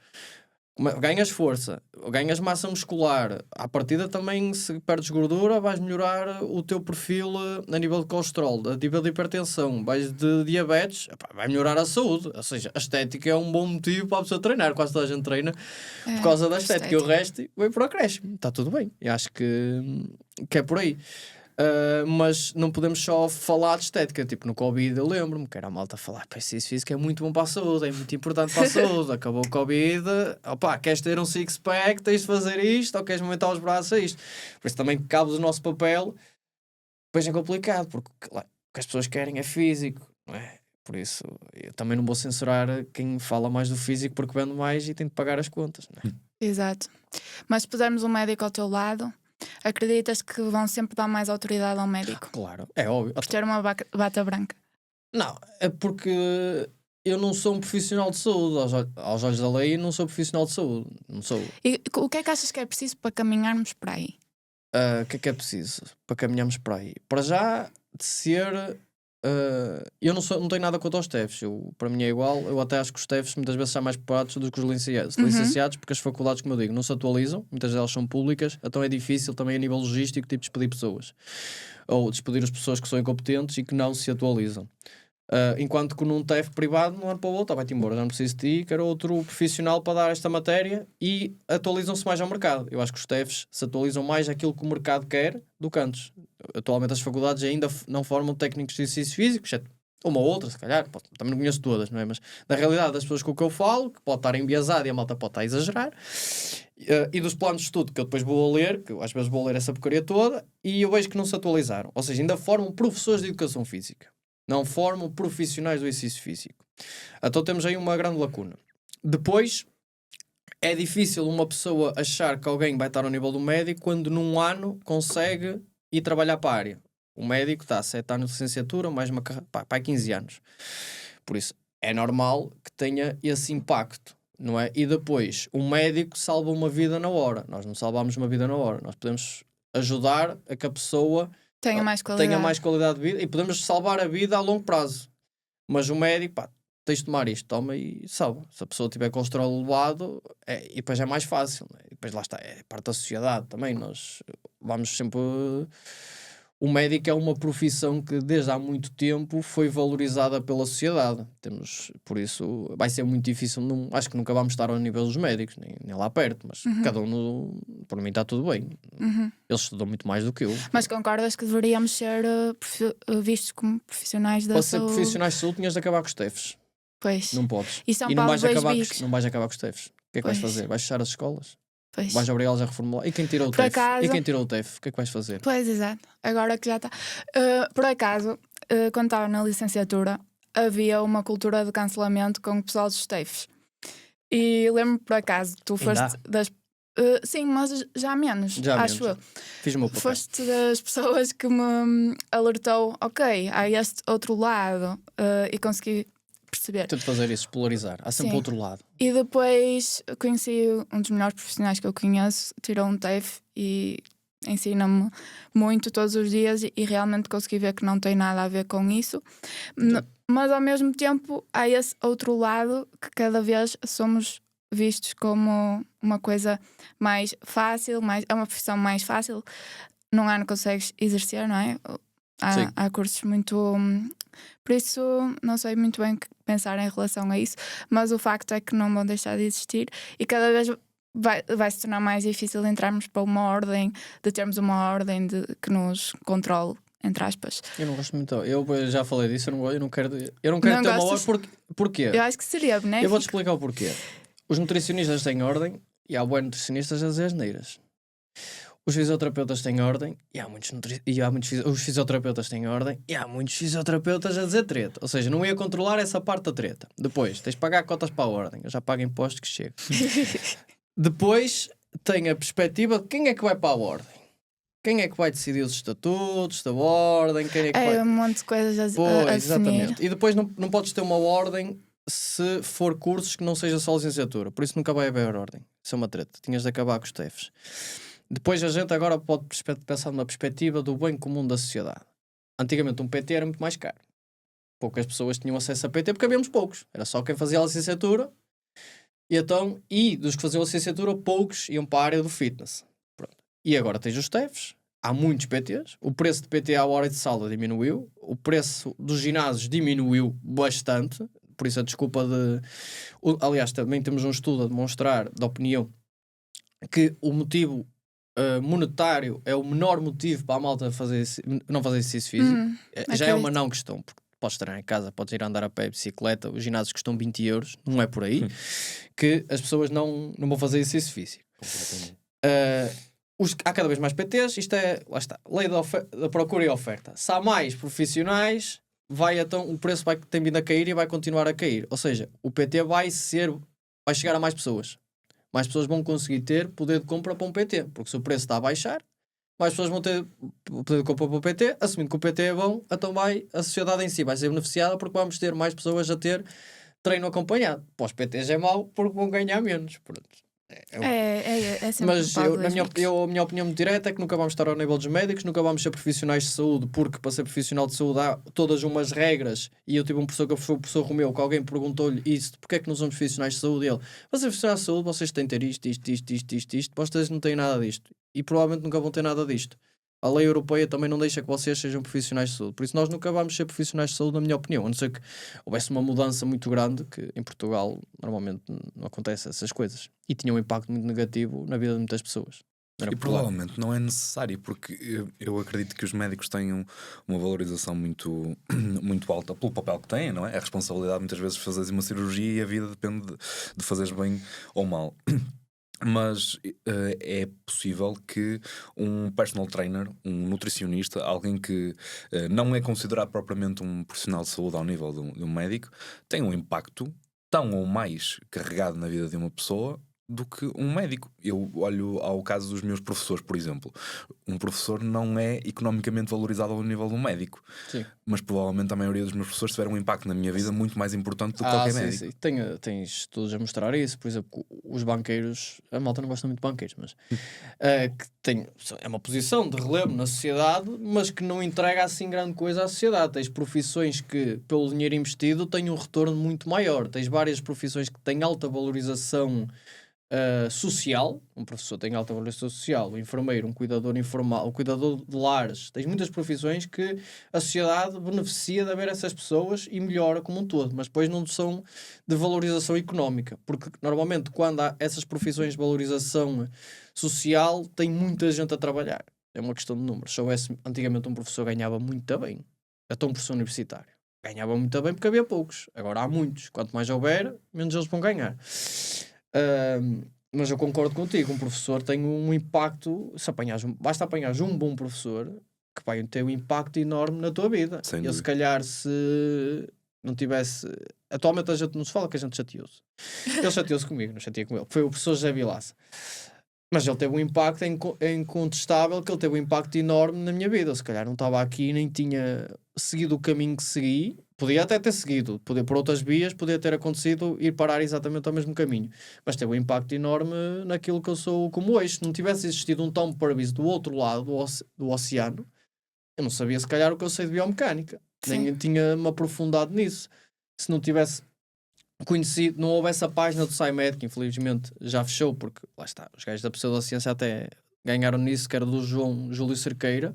ganhas força, ganhas massa muscular, à partida também, se perdes gordura, vais melhorar o teu perfil a nível de colesterol, a nível de hipertensão, vais de diabetes, vai melhorar a saúde. Ou seja, a estética é um bom motivo para a pessoa treinar. Quase toda a gente treina por causa da estética. E o resto vem por acréscimo. Está tudo bem. E acho que é por aí. Mas não podemos só falar de estética. Tipo, no Covid eu lembro-me que era a malta a falar: exercício físico é muito bom para a saúde, é muito importante para a saúde. Acabou o Covid, queres ter um six-pack, tens de fazer isto, ou queres aumentar os braços a isto. Por isso também cabe o nosso papel. Depois é complicado, porque o que as pessoas querem é físico, não é? Por isso eu também não vou censurar quem fala mais do físico, porque vende mais e tem de pagar as contas, não é? Exato. Mas se pusermos um médico ao teu lado, acreditas que vão sempre dar mais autoridade ao médico? Claro, é óbvio. Por ter uma bata branca? Não, é porque eu não sou um profissional de saúde. Aos olhos da lei, não sou profissional de saúde. Não sou. E o que é que achas que é preciso para caminharmos para aí? O que é preciso para caminharmos para aí? Para já, de ser... eu não tenho nada contra os TEFs. Para mim é igual. Eu até acho que os TEFs muitas vezes são mais preparados do que os licenciados, porque as faculdades, como eu digo, não se atualizam. Muitas delas são públicas. Então é difícil também a nível logístico tipo, despedir pessoas. Ou despedir as pessoas que são incompetentes e que não se atualizam. Enquanto que num TEF privado, de um ano para o outro, vai-te embora, já não preciso de ti, quero outro profissional para dar esta matéria, e atualizam-se mais ao mercado. Eu acho que os TEFs se atualizam mais aquilo que o mercado quer do que antes. Atualmente as faculdades ainda não formam técnicos de exercício físico, exceto uma ou outra, se calhar, também não conheço todas, não é? Mas na realidade das pessoas com o que eu falo, que pode estar enviesado e a malta pode estar a exagerar, e dos planos de estudo que eu depois vou a ler, que eu às vezes vou ler essa porcaria toda, e eu vejo que não se atualizaram. Ou seja, ainda formam professores de educação física. Não formam profissionais do exercício físico. Então temos aí uma grande lacuna. Depois, é difícil uma pessoa achar que alguém vai estar ao nível do médico quando num ano consegue ir trabalhar para a área. O médico está a 7 anos de licenciatura, mais uma carreira, para 15 anos. Por isso, é normal que tenha esse impacto, não é? E depois, o médico salva uma vida na hora. Nós não salvamos uma vida na hora. Nós podemos ajudar a que a pessoa tenha mais qualidade de vida e podemos salvar a vida a longo prazo. Mas o médico, tens de tomar isto, toma e salva. Se a pessoa tiver colesterol elevado, e depois é mais fácil. Né? E depois lá está, é parte da sociedade também. Nós vamos sempre... O médico é uma profissão que desde há muito tempo foi valorizada pela sociedade. Por isso vai ser muito difícil. Acho que nunca vamos estar ao nível dos médicos, nem lá perto, mas cada um, por mim está tudo bem. Eles estudam muito mais do que eu. Mas concordas que deveríamos ser vistos como profissionais da saúde? Para ser profissionais de saúde tinhas de acabar com os TEFs. Pois. Não podes. E não vais acabar com os TEFs. O que é que vais fazer? Vais fechar as escolas? Pois. Vais obrigá-los a reformular. E quem tirou o TEF? E quem tirou o TEF? O que é que vais fazer? Pois, exato. Agora que já está. Por acaso, quando estava na licenciatura, havia uma cultura de cancelamento com o pessoal dos TEFs. E lembro-me, por acaso, tu foste das... sim, mas já menos, acho eu. Fiz o meu papel. Foste das pessoas que me alertou, ok, há este outro lado, e consegui perceber. Tento fazer isso, polarizar. Há sempre outro lado. E depois conheci um dos melhores profissionais que eu conheço, tirou um TEF e ensina-me muito todos os dias e realmente consegui ver que não tem nada a ver com isso. Mas ao mesmo tempo há esse outro lado que cada vez somos vistos como uma coisa mais fácil, é uma profissão mais fácil. Num ano consegues exercer, não é? Há cursos muito... Por isso não sei muito bem o que pensar em relação a isso, mas o facto é que não vão deixar de existir e cada vez vai se tornar mais difícil entrarmos para uma ordem, de termos uma ordem que nos controle, entre aspas. Eu não gosto muito. Eu já falei disso, eu não quero ter uma ordem. Porquê? Eu acho que seria benéfico. Eu vou-te explicar o porquê. Os nutricionistas têm ordem e há bons nutricionistas a dizer asneiras. Os fisioterapeutas têm ordem e há muitos os fisioterapeutas têm ordem e há muitos fisioterapeutas a dizer treta. Ou seja, não ia controlar essa parte da treta. Depois, tens de pagar cotas para a ordem. Eu já pago impostos que chego. Depois, tem a perspectiva de quem é que vai para a ordem. Quem é que vai decidir os estatutos da ordem? Quem é que vai... um monte de coisas a exatamente. definir. E depois não podes ter uma ordem se for cursos que não seja só licenciatura. Por isso nunca vai haver ordem. Isso é uma treta. Tinhas de acabar com os TEFs. Depois a gente agora pode pensar numa perspectiva do bem comum da sociedade. Antigamente um PT era muito mais caro. Poucas pessoas tinham acesso a PT porque havíamos poucos. Era só quem fazia a licenciatura. E dos que faziam a licenciatura, poucos iam para a área do fitness. Pronto. E agora tens os TEFs. Há muitos PTs. O preço de PT à hora de sala diminuiu. O preço dos ginásios diminuiu bastante. Por isso a desculpa de... Aliás, também temos um estudo a demonstrar, da opinião, que o motivo monetário é o menor motivo para a malta não fazer exercício físico. Já é uma não questão, porque podes estar em casa, podes ir andar a pé, bicicleta, os ginásios custam 20 euros, não é por aí, que as pessoas não vão fazer exercício físico. Há cada vez mais PTs, isto é, lá está, lei da procura e oferta. Se há mais profissionais, então, o preço tem vindo a cair e vai continuar a cair. Ou seja, o PT vai chegar a mais pessoas. Mais pessoas vão conseguir ter poder de compra para um PT, porque se o preço está a baixar, mais pessoas vão ter poder de compra para o PT, assumindo que o PT é bom, então a sociedade em si vai ser beneficiada porque vamos ter mais pessoas a ter treino acompanhado. Para os PTs é mau porque vão ganhar menos. Pronto. Mas a minha opinião muito direta é que nunca vamos estar ao nível dos médicos, nunca vamos ser profissionais de saúde, porque para ser profissional de saúde há todas umas regras. E eu tive um professor, que foi o professor Romeu, que alguém perguntou-lhe isso: porque é que não somos profissionais de saúde? E ele: para ser profissional de saúde vocês têm de ter isto, vocês não têm nada disto e provavelmente nunca vão ter nada disto. A lei europeia também não deixa que vocês sejam profissionais de saúde. Por isso nós nunca vamos ser profissionais de saúde, na minha opinião. A não ser que houvesse uma mudança muito grande, que em Portugal normalmente não acontece essas coisas. E tinha um impacto muito negativo na vida de muitas pessoas. E provavelmente não é necessário, porque eu acredito que os médicos tenham uma valorização muito, muito alta pelo papel que têm, não é? A responsabilidade muitas vezes de fazeres uma cirurgia e a vida depende de fazeres bem ou mal. Mas é possível que um personal trainer, um nutricionista, alguém que não é considerado propriamente um profissional de saúde ao nível de um médico, tenha um impacto tão ou mais carregado na vida de uma pessoa do que um médico. Eu olho ao caso dos meus professores, por exemplo. Um professor não é economicamente valorizado ao nível de um médico. Sim. Mas provavelmente a maioria dos meus professores tiveram um impacto na minha vida muito mais importante do que qualquer médico. Sim. Tens estudos a mostrar isso. Por exemplo, os banqueiros, a malta não gosta muito de banqueiros, mas é uma posição de relevo na sociedade, mas que não entrega assim grande coisa à sociedade. Tens profissões que, pelo dinheiro investido, têm um retorno muito maior. Tens várias profissões que têm alta valorização social. Um professor tem alta valorização social, um enfermeiro, um cuidador informal, um cuidador de lares. Tens muitas profissões que a sociedade beneficia de haver essas pessoas e melhora como um todo, mas depois não são de valorização económica, porque normalmente quando há essas profissões de valorização social tem muita gente a trabalhar. É uma questão de números. Se houvesse antigamente um professor ganhava muito bem, até um professor universitário ganhava muito bem porque havia poucos. Agora há muitos. Quanto mais houver, menos eles vão ganhar. Mas eu concordo contigo, um professor tem um impacto. Basta apanhares um bom professor que vai ter um impacto enorme na tua vida. Se calhar, se não tivesse. Atualmente a gente não se fala, que a gente chateou-se. Ele chateou-se comigo, não chateei com ele. Foi o professor José Vilaça. Mas ele teve um impacto, é incontestável que ele teve um impacto enorme na minha vida. Se calhar não estava aqui, nem tinha seguido o caminho que segui. Podia até ter seguido, podia, por outras vias, podia ter acontecido ir parar exatamente ao mesmo caminho. Mas teve um impacto enorme naquilo que eu sou como hoje. Se não tivesse existido um Tom Purvis do outro lado do oceano, eu não sabia se calhar o que eu sei de biomecânica. Nem tinha-me aprofundado nisso. Se não tivesse conhecido, não houvesse a página do SciMed, que infelizmente já fechou, porque lá está, os gajos da pseudociência até ganharam nisso, que era do João Júlio Cerqueira.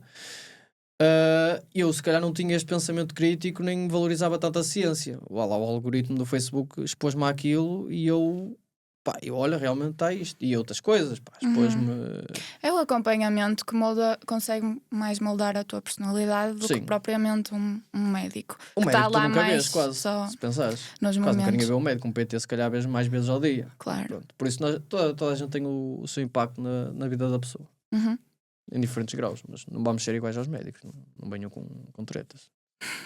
Eu se calhar não tinha este pensamento crítico nem valorizava tanto a ciência. O algoritmo do Facebook expôs-me àquilo e eu olha, realmente está isto. E outras coisas, expôs-me. É o acompanhamento que consegue mais moldar a tua personalidade do que propriamente um médico. Um que médico está lá tu nunca mais vês, quase, só se pensares. nos quase nunca ninguém momentos. vê um médico, um PT se calhar vês mais vezes ao dia. Claro. Pronto. Por isso toda a gente tem o seu impacto na vida da pessoa. Em diferentes graus, mas não vamos ser iguais aos médicos, não venham com tretas.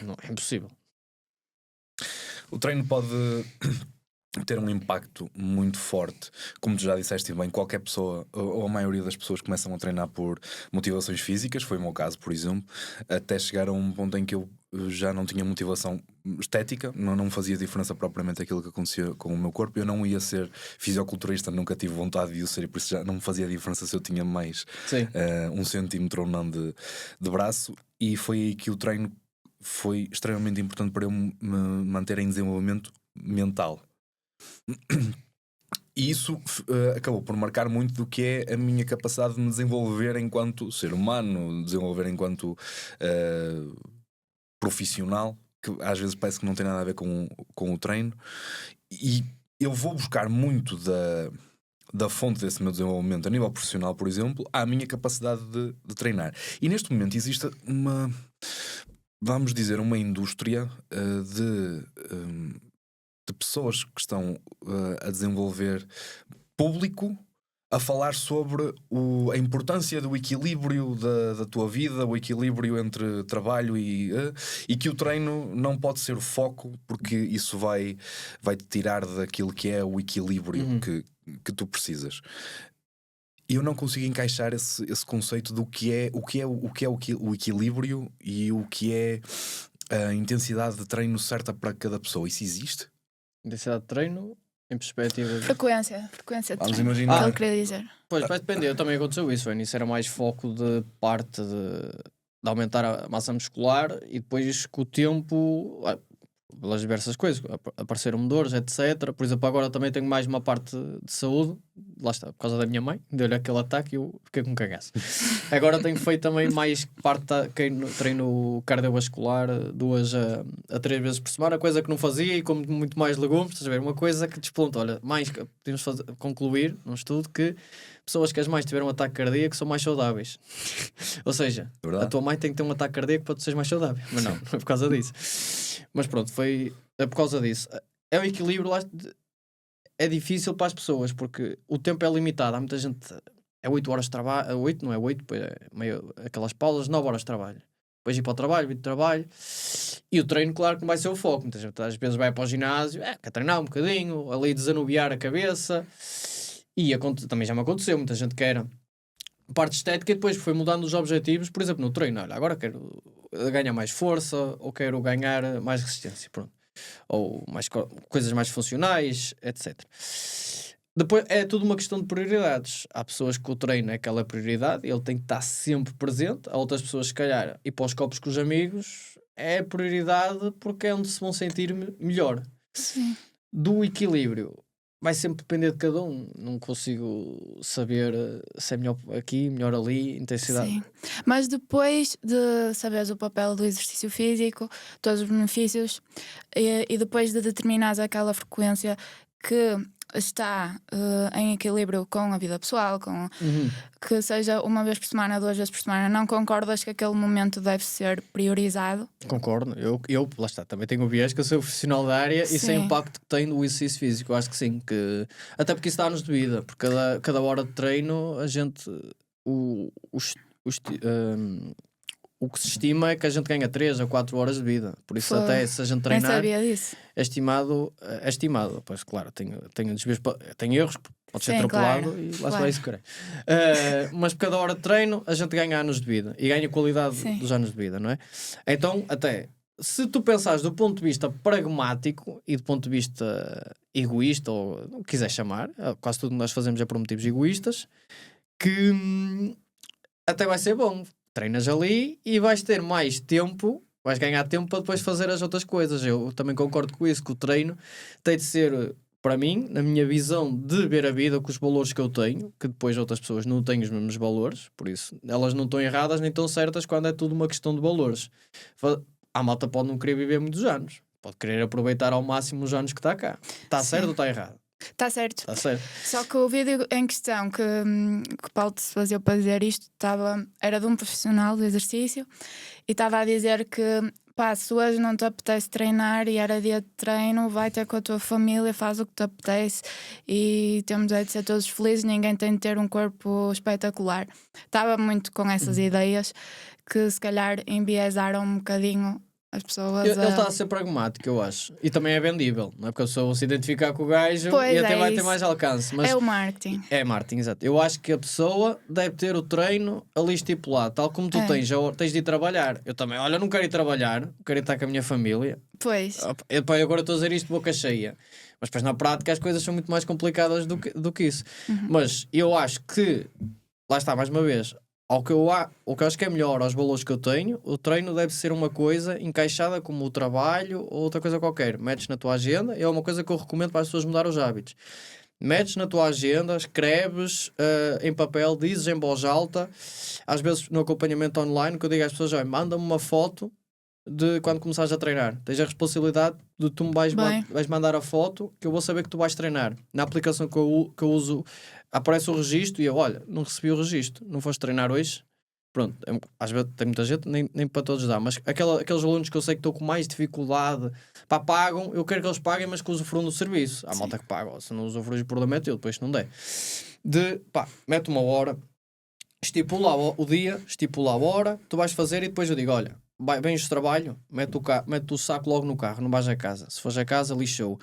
Não, é impossível. O treino pode ter um impacto muito forte, como tu já disseste bem, qualquer pessoa, ou a maioria das pessoas começam a treinar por motivações físicas, foi o meu caso, por exemplo, até chegar a um ponto em que eu já não tinha motivação estética, não fazia diferença propriamente aquilo que acontecia com o meu corpo. Eu não ia ser fisioculturista, nunca tive vontade de o ser, e por isso já não me fazia diferença se eu tinha mais 1 centímetro ou não de braço, e foi aí que o treino foi extremamente importante para eu me manter em desenvolvimento mental. E isso acabou por marcar muito do que é a minha capacidade de me desenvolver enquanto ser humano, desenvolver enquanto profissional, que às vezes parece que não tem nada a ver com o treino. E eu vou buscar muito da fonte desse meu desenvolvimento a nível profissional, por exemplo, à minha capacidade de treinar. E neste momento existe vamos dizer, uma indústria de pessoas que estão a desenvolver público a falar sobre a importância do equilíbrio da tua vida, o equilíbrio entre trabalho e que o treino não pode ser o foco, porque isso vai te tirar daquilo que é o equilíbrio que tu precisas. Eu não consigo encaixar esse conceito do que é o equilíbrio e o que é a intensidade de treino certa para cada pessoa. Isso existe? Intensidade de treino em perspectiva de... Frequência de Vamos treino. imaginar. É o que ele queria dizer. Pois, vai depender. Eu também aconteceu isso. O início era mais foco de parte de aumentar a massa muscular e depois com o tempo... pelas diversas coisas, apareceram dores, etc. Por exemplo, agora também tenho mais uma parte de saúde, lá está, por causa da minha mãe, deu-lhe aquele ataque e eu fiquei com um cagaço. Agora tenho feito também mais parte treino cardiovascular 2 a 3 vezes por semana, coisa que não fazia, e como muito mais legumes, estás a ver? Uma coisa que desponta, olha, mais podemos concluir num estudo que pessoas que as mães tiveram um ataque cardíaco são mais saudáveis. Ou seja, a tua mãe tem que ter um ataque cardíaco para tu seres mais saudável. Mas não é por causa disso. Mas pronto, é por causa disso. É o equilíbrio lá. É difícil para as pessoas porque o tempo é limitado. Há muita gente. É 8 horas de trabalho. 8, não é 8, depois é meio aquelas pausas, 9 horas de trabalho. Depois ir para o trabalho, vir de trabalho. E o treino, claro, que não vai ser o foco. Muita gente às vezes vai para o ginásio, quer treinar um bocadinho, ali desanuviar a cabeça. E também já me aconteceu, muita gente quer parte estética e depois foi mudando os objetivos. Por exemplo, no treino, olha, agora quero ganhar mais força ou quero ganhar mais resistência, pronto. Ou coisas mais funcionais, etc. Depois é tudo uma questão de prioridades. Há pessoas que o treino é aquela prioridade, ele tem que estar sempre presente. Há outras pessoas, se calhar, ir para os copos com os amigos é prioridade porque é onde se vão sentir melhor. Sim. Do equilíbrio vai sempre depender de cada um. Não consigo saber se é melhor aqui, melhor ali, intensidade. Sim. Mas depois de saberes o papel do exercício físico, todos os benefícios, e depois de determinares aquela frequência que está em equilíbrio com a vida pessoal, que seja 1 vez por semana, 2 vezes por semana, não concordas que aquele momento deve ser priorizado? Concordo. Eu lá está, também tenho o viés que eu sou profissional da área e sei o impacto que tem no exercício físico. Eu acho que sim, até porque isso dá-nos de vida, porque cada hora de treino a gente o que se estima é que a gente ganha 3 a 4 horas de vida. Por isso até se a gente treinar sabia disso. é estimado. Pois claro, tem erros, pode ser atropelado, claro, e lá se vai isso, mas por cada hora de treino a gente ganha anos de vida e ganha qualidade dos anos de vida, não é? Então até se tu pensares do ponto de vista pragmático e do ponto de vista egoísta, ou o que quiseres chamar, quase tudo que nós fazemos é por motivos egoístas, que até vai ser bom. Treinas ali e vais ter mais tempo, vais ganhar tempo para depois fazer as outras coisas. Eu também concordo com isso, que o treino tem de ser, para mim, na minha visão de ver a vida, com os valores que eu tenho, que depois outras pessoas não têm os mesmos valores, por isso elas não estão erradas nem estão certas quando é tudo uma questão de valores. A malta pode não querer viver muitos anos, pode querer aproveitar ao máximo os anos que está cá. Está certo ou está errado? Está certo. Está certo. Só que o vídeo em questão que o Paulo se fazia para dizer isto era de um profissional do exercício e estava a dizer que pá, se hoje não te apetece treinar e era dia de treino, vai ter com a tua família, faz o que te apetece e temos de ser todos felizes, ninguém tem de ter um corpo espetacular. Estava muito com essas ideias que se calhar enviesaram um bocadinho as pessoas. Ele está a ser pragmático, eu acho. E também é vendível, não é? Porque a pessoa se identificar com o gajo Pois e até vai ter isso. mais alcance. Mas É o marketing. é marketing, exato. Eu acho que a pessoa deve ter o treino ali estipulado, tal como tu tens de ir trabalhar. Eu também, olha, não quero ir trabalhar, quero estar com a minha família. Pois. Eu agora estou a dizer isto de boca cheia. Mas depois na prática as coisas são muito mais complicadas do que isso. Mas eu acho que, lá está, mais uma vez, o que eu acho que é melhor aos valores que eu tenho, o treino deve ser uma coisa encaixada como o trabalho ou outra coisa qualquer. Metes na tua agenda, é uma coisa que eu recomendo para as pessoas mudar os hábitos. Metes na tua agenda, escreves em papel, dizes em voz alta, às vezes no acompanhamento online, que eu digo às pessoas, manda-me uma foto de quando começares a treinar. Tens a responsabilidade de tu me vais mandar a foto, que eu vou saber que tu vais treinar. Na aplicação que eu uso aparece o registro e eu, olha, não recebi o registro, não foste treinar hoje? Pronto, às vezes tem muita gente, nem para todos dá, mas aqueles alunos que eu sei que estão com mais dificuldade, pá, pagam, eu quero que eles paguem, mas que usufruam do serviço. Há malta que paga, se não usufruis o problema é teu, depois não der. Mete uma hora, estipula o dia, estipula a hora, tu vais fazer e depois eu digo, olha, vens do trabalho, mete o saco logo no carro, não vais a casa. Se fores a casa, lixou.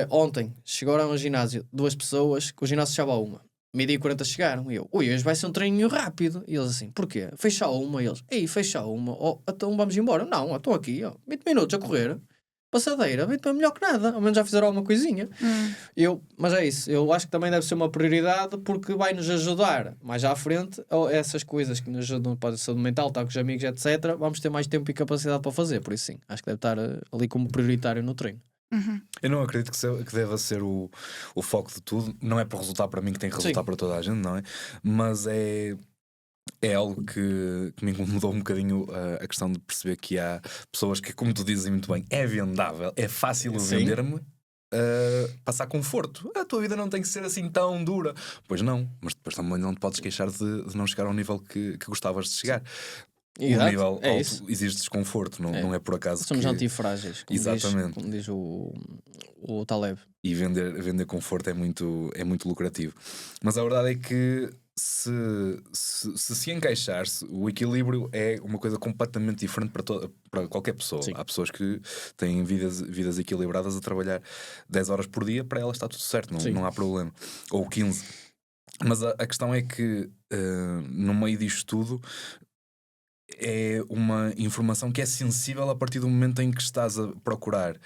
Ontem chegaram ao ginásio 2 pessoas, que o ginásio fechava uma. 12h40 chegaram. E eu, hoje vai ser um treininho rápido. E eles assim, porquê? Fecha uma. E eles, fecha uma. Então vamos embora. Não, estou aqui, 20 minutos a correr. Passadeira, 20 é melhor que nada. Ao menos já fizeram alguma coisinha. Mas é isso. Eu acho que também deve ser uma prioridade porque vai nos ajudar mais à frente essas coisas que nos ajudam para a saúde mental, estar com os amigos, etc. Vamos ter mais tempo e capacidade para fazer. Por isso sim, acho que deve estar ali como prioritário no treino. Eu não acredito que deva ser o foco de tudo. Não é para resultar para mim, que tem que resultar para toda a gente, não é? Mas é algo que me incomodou um bocadinho, a questão de perceber que há pessoas que, como tu dizes muito bem, é vendável, é fácil vender-me, passar conforto. A tua vida não tem que ser assim tão dura. Pois não, mas depois também não te podes queixar de não chegar ao nível que gostavas de chegar. O nível alto isso. exige desconforto, não é por acaso. Somos antifrágeis, como diz o Taleb. E vender conforto é muito lucrativo. Mas a verdade é que se encaixar-se, o equilíbrio é uma coisa completamente diferente para qualquer pessoa. Sim. Há pessoas que têm vidas equilibradas a trabalhar 10 horas por dia, para elas está tudo certo, não há problema. Ou 15. Mas a questão é que no meio disto tudo é uma informação que é sensível a partir do momento em que estás a procurar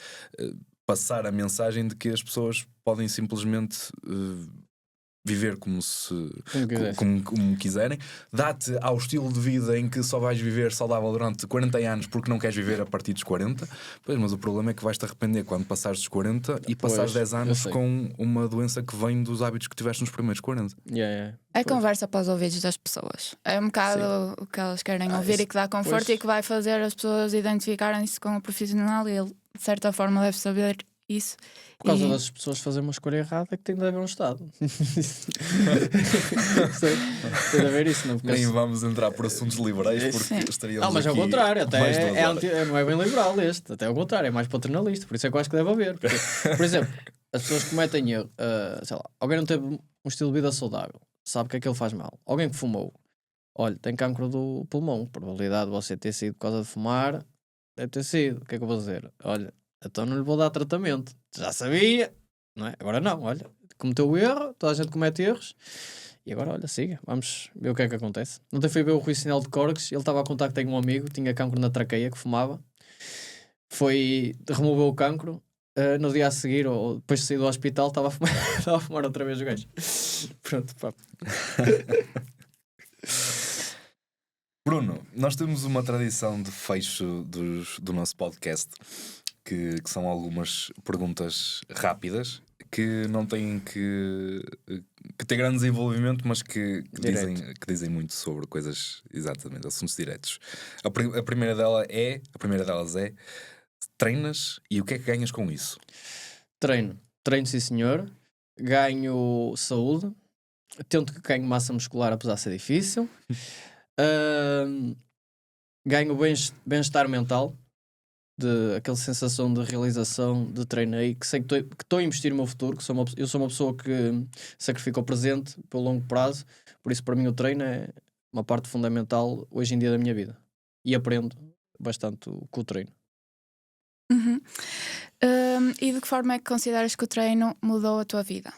passar a mensagem de que as pessoas podem simplesmente viver como quiserem, dá-te ao estilo de vida em que só vais viver saudável durante 40 anos porque não queres viver a partir dos 40. Pois, mas o problema é que vais-te arrepender quando passares dos 40 e passares 10 anos com uma doença que vem dos hábitos que tiveste nos primeiros 40. É conversa para os ouvidos das pessoas. É um bocado o que elas querem ouvir e que dá conforto e que vai fazer as pessoas identificarem-se com o profissional e ele, de certa forma, deve saber isso. Por causa das pessoas fazerem uma escolha errada, é que tem de haver um Estado. Tem de haver isso, não? Nem vamos entrar por assuntos liberais porque estaríamos mas aqui. Ao contrário, até não é bem liberal este, até ao contrário, é mais paternalista. Por isso é que eu acho que deve haver. Porque, por exemplo, as pessoas cometem erro, sei lá, alguém não teve um estilo de vida saudável, sabe que aquilo faz mal. Alguém que fumou, olha, tem cancro do pulmão, probabilidade de você ter sido por causa de fumar, deve ter sido. O que é que eu vou dizer? Olha, então não lhe vou dar tratamento. Já sabia, não é? Agora não, olha, cometeu o erro, toda a gente comete erros. E agora, olha, siga, vamos ver o que é que acontece. Ontem fui ver o Rui Sinel de Corques, ele estava a contar que tem um amigo, tinha cancro na traqueia, que fumava. removeu o cancro. No dia a seguir, ou depois de sair do hospital, estava a fumar outra vez o gajo. Pronto, pá. Bruno, nós temos uma tradição de fecho do nosso podcast, que são algumas perguntas rápidas, que não têm que ter grande desenvolvimento, mas que dizem muito sobre coisas, exatamente, assuntos diretos. A primeira delas é: treinas e o que é que ganhas com isso? Treino sim senhor. Ganho saúde. Tento que ganhe massa muscular, apesar de ser difícil. Ganho bem-estar mental, aquela sensação de realização, de treinei, que sei que estou a investir no meu futuro, que eu sou uma pessoa que sacrifica o presente pelo longo prazo, por isso para mim o treino é uma parte fundamental hoje em dia da minha vida e aprendo bastante com o treino. E de que forma é que consideras que o treino mudou a tua vida?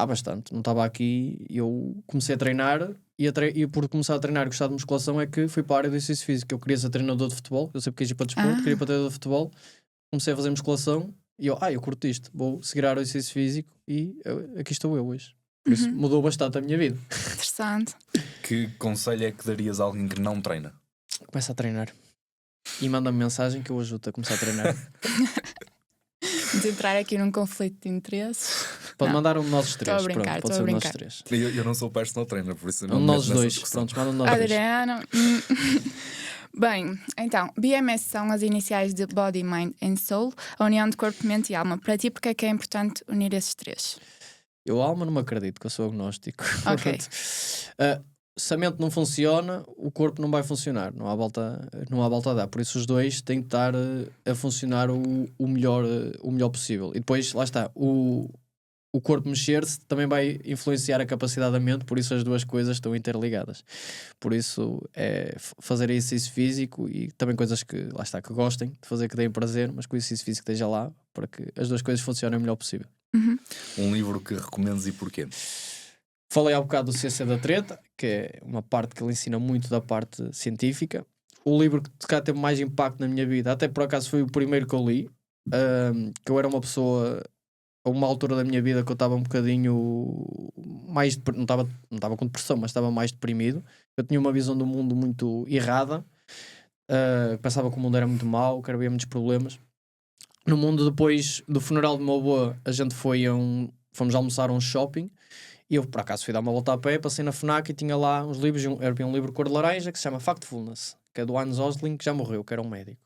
Bastante. Não estava aqui, eu comecei a treinar e por começar a treinar e gostar de musculação é que fui para a área do exercício físico. Eu queria ser treinador de futebol, eu sempre quis ir para desporto, queria ir para treinador de futebol, comecei a fazer musculação e eu curto isto, vou seguir a área do exercício físico e aqui estou eu hoje. Por isso mudou bastante a minha vida. Interessante. Que conselho é que darias a alguém que não treina? Começa a treinar e manda-me mensagem que eu ajudo a começar a treinar. De entrar aqui num conflito de interesses. Pode mandar um de nós três. Estou a brincar, pode ser um de nós três. Eu não sou personal trainer, por isso Um de nós dois. Pronto, manda um de nós dois. Adriano. Bem, então, BMS são as iniciais de Body, Mind and Soul, a união de corpo, mente e alma. Para ti, porque é que é importante unir esses três? Eu, alma, não me acredito, que eu sou agnóstico. Ok. Se a mente não funciona, o corpo não vai funcionar. Não há volta a dar. Por isso os dois têm que estar a funcionar o melhor possível. E depois, lá está, o corpo mexer-se também vai influenciar a capacidade da mente, por isso as duas coisas estão interligadas. Por isso é fazer exercício físico e também coisas que, lá está, que gostem de fazer, que deem prazer, mas que o exercício físico esteja lá para que as duas coisas funcionem o melhor possível. Um livro que recomendes e porquê? Falei há bocado do CC da Treta, que é uma parte que ele ensina muito da parte científica. O livro que cá teve mais impacto na minha vida, até por acaso foi o primeiro que eu li, que eu era uma pessoa, a uma altura da minha vida que eu estava um bocadinho mais, não estava com depressão, mas estava mais deprimido. Eu tinha uma visão do mundo muito errada, pensava que o mundo era muito mau, que havia muitos problemas. No mundo, depois do funeral do meu avô, a gente fomos almoçar a um shopping. E eu, por acaso, fui dar uma volta a pé, passei na FNAC e tinha lá uns livros. Era um livro cor de laranja que se chama Factfulness, que é do Hans Rosling, que já morreu, que era um médico.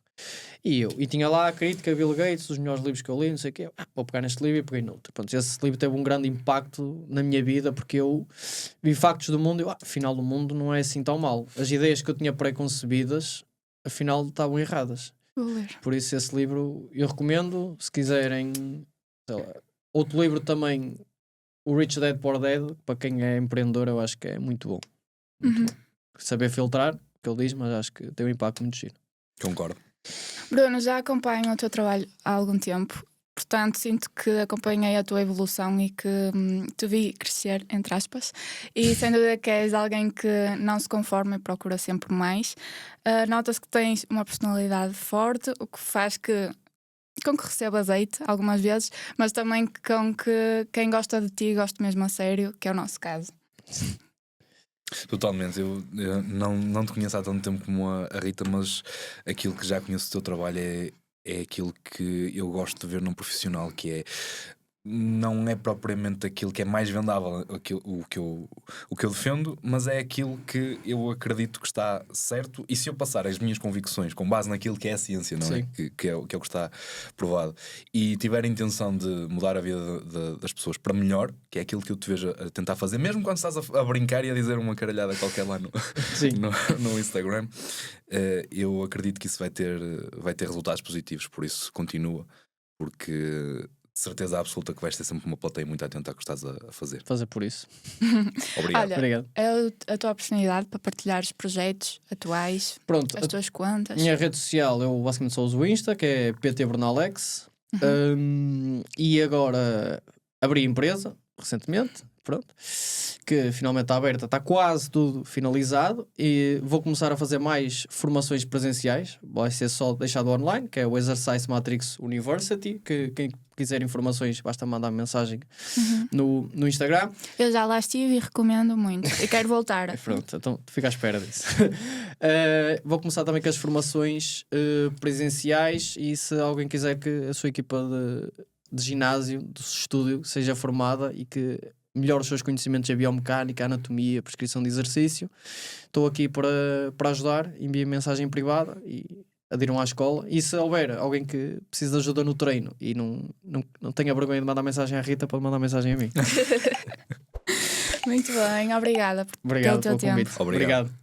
E tinha lá a crítica a Bill Gates, os melhores livros que eu li, não sei o quê. Vou pegar neste livro e peguei noutro. Pronto, esse livro teve um grande impacto na minha vida, porque eu vi factos do mundo e afinal o mundo não é assim tão mal. As ideias que eu tinha pré-concebidas, afinal, estavam erradas. Vou ler. Por isso esse livro eu recomendo, se quiserem. Sei lá. Outro livro também, o Rich Dad Poor Dad, para quem é empreendedor, eu acho que é muito bom. Muito bom. Saber filtrar o que ele diz, mas acho que tem um impacto muito giro. Concordo. Bruno, já acompanho o teu trabalho há algum tempo, portanto sinto que acompanhei a tua evolução e que te vi crescer, entre aspas, e sem dúvida que és alguém que não se conforma e procura sempre mais. Nota-se que tens uma personalidade forte, o que faz com que recebas hate algumas vezes, mas também com que quem gosta de ti goste mesmo a sério, que é o nosso caso. Totalmente, eu não te conheço há tanto tempo como a Rita, mas aquilo que já conheço do teu trabalho é aquilo que eu gosto de ver num profissional, que é, não é propriamente aquilo que é mais vendável, o que eu defendo, mas é aquilo que eu acredito que está certo, e se eu passar as minhas convicções com base naquilo que é a ciência, não é? Que é o que está provado, e tiver a intenção de mudar a vida das pessoas para melhor, que é aquilo que eu te vejo a tentar fazer, mesmo quando estás a brincar e a dizer uma caralhada qualquer lá no Instagram, eu acredito que isso vai ter resultados positivos, por isso continua, porque de certeza absoluta que vais ter sempre uma plateia muito atenta ao que estás a fazer. Fazer por isso. Obrigado. Olha, Obrigado. É a tua oportunidade para partilhar os projetos atuais, Pronto, as tuas contas. minha rede social, eu basicamente só uso o Insta, que é PT Bernalex. E agora abri empresa recentemente, pronto, que finalmente está aberta, está quase tudo finalizado e vou começar a fazer mais formações presenciais, vai ser só deixado online, que é o Exercise Matrix University, que quem quiser informações basta mandar mensagem no Instagram. Eu já lá estive e recomendo muito. Eu quero voltar. Pronto, então fica à espera disso. Vou começar também com as formações presenciais e se alguém quiser que a sua equipa de ginásio, de estúdio, seja formada e que melhore os seus conhecimentos em biomecânica, anatomia, prescrição de exercício, estou aqui para ajudar. Enviem mensagem privada e adiram à escola. E se houver alguém que precisa de ajuda no treino e não tenha vergonha de mandar mensagem à Rita, pode mandar mensagem a mim. Muito bem, obrigada Obrigado pelo teu pelo convite. tempo. Obrigado. Obrigado.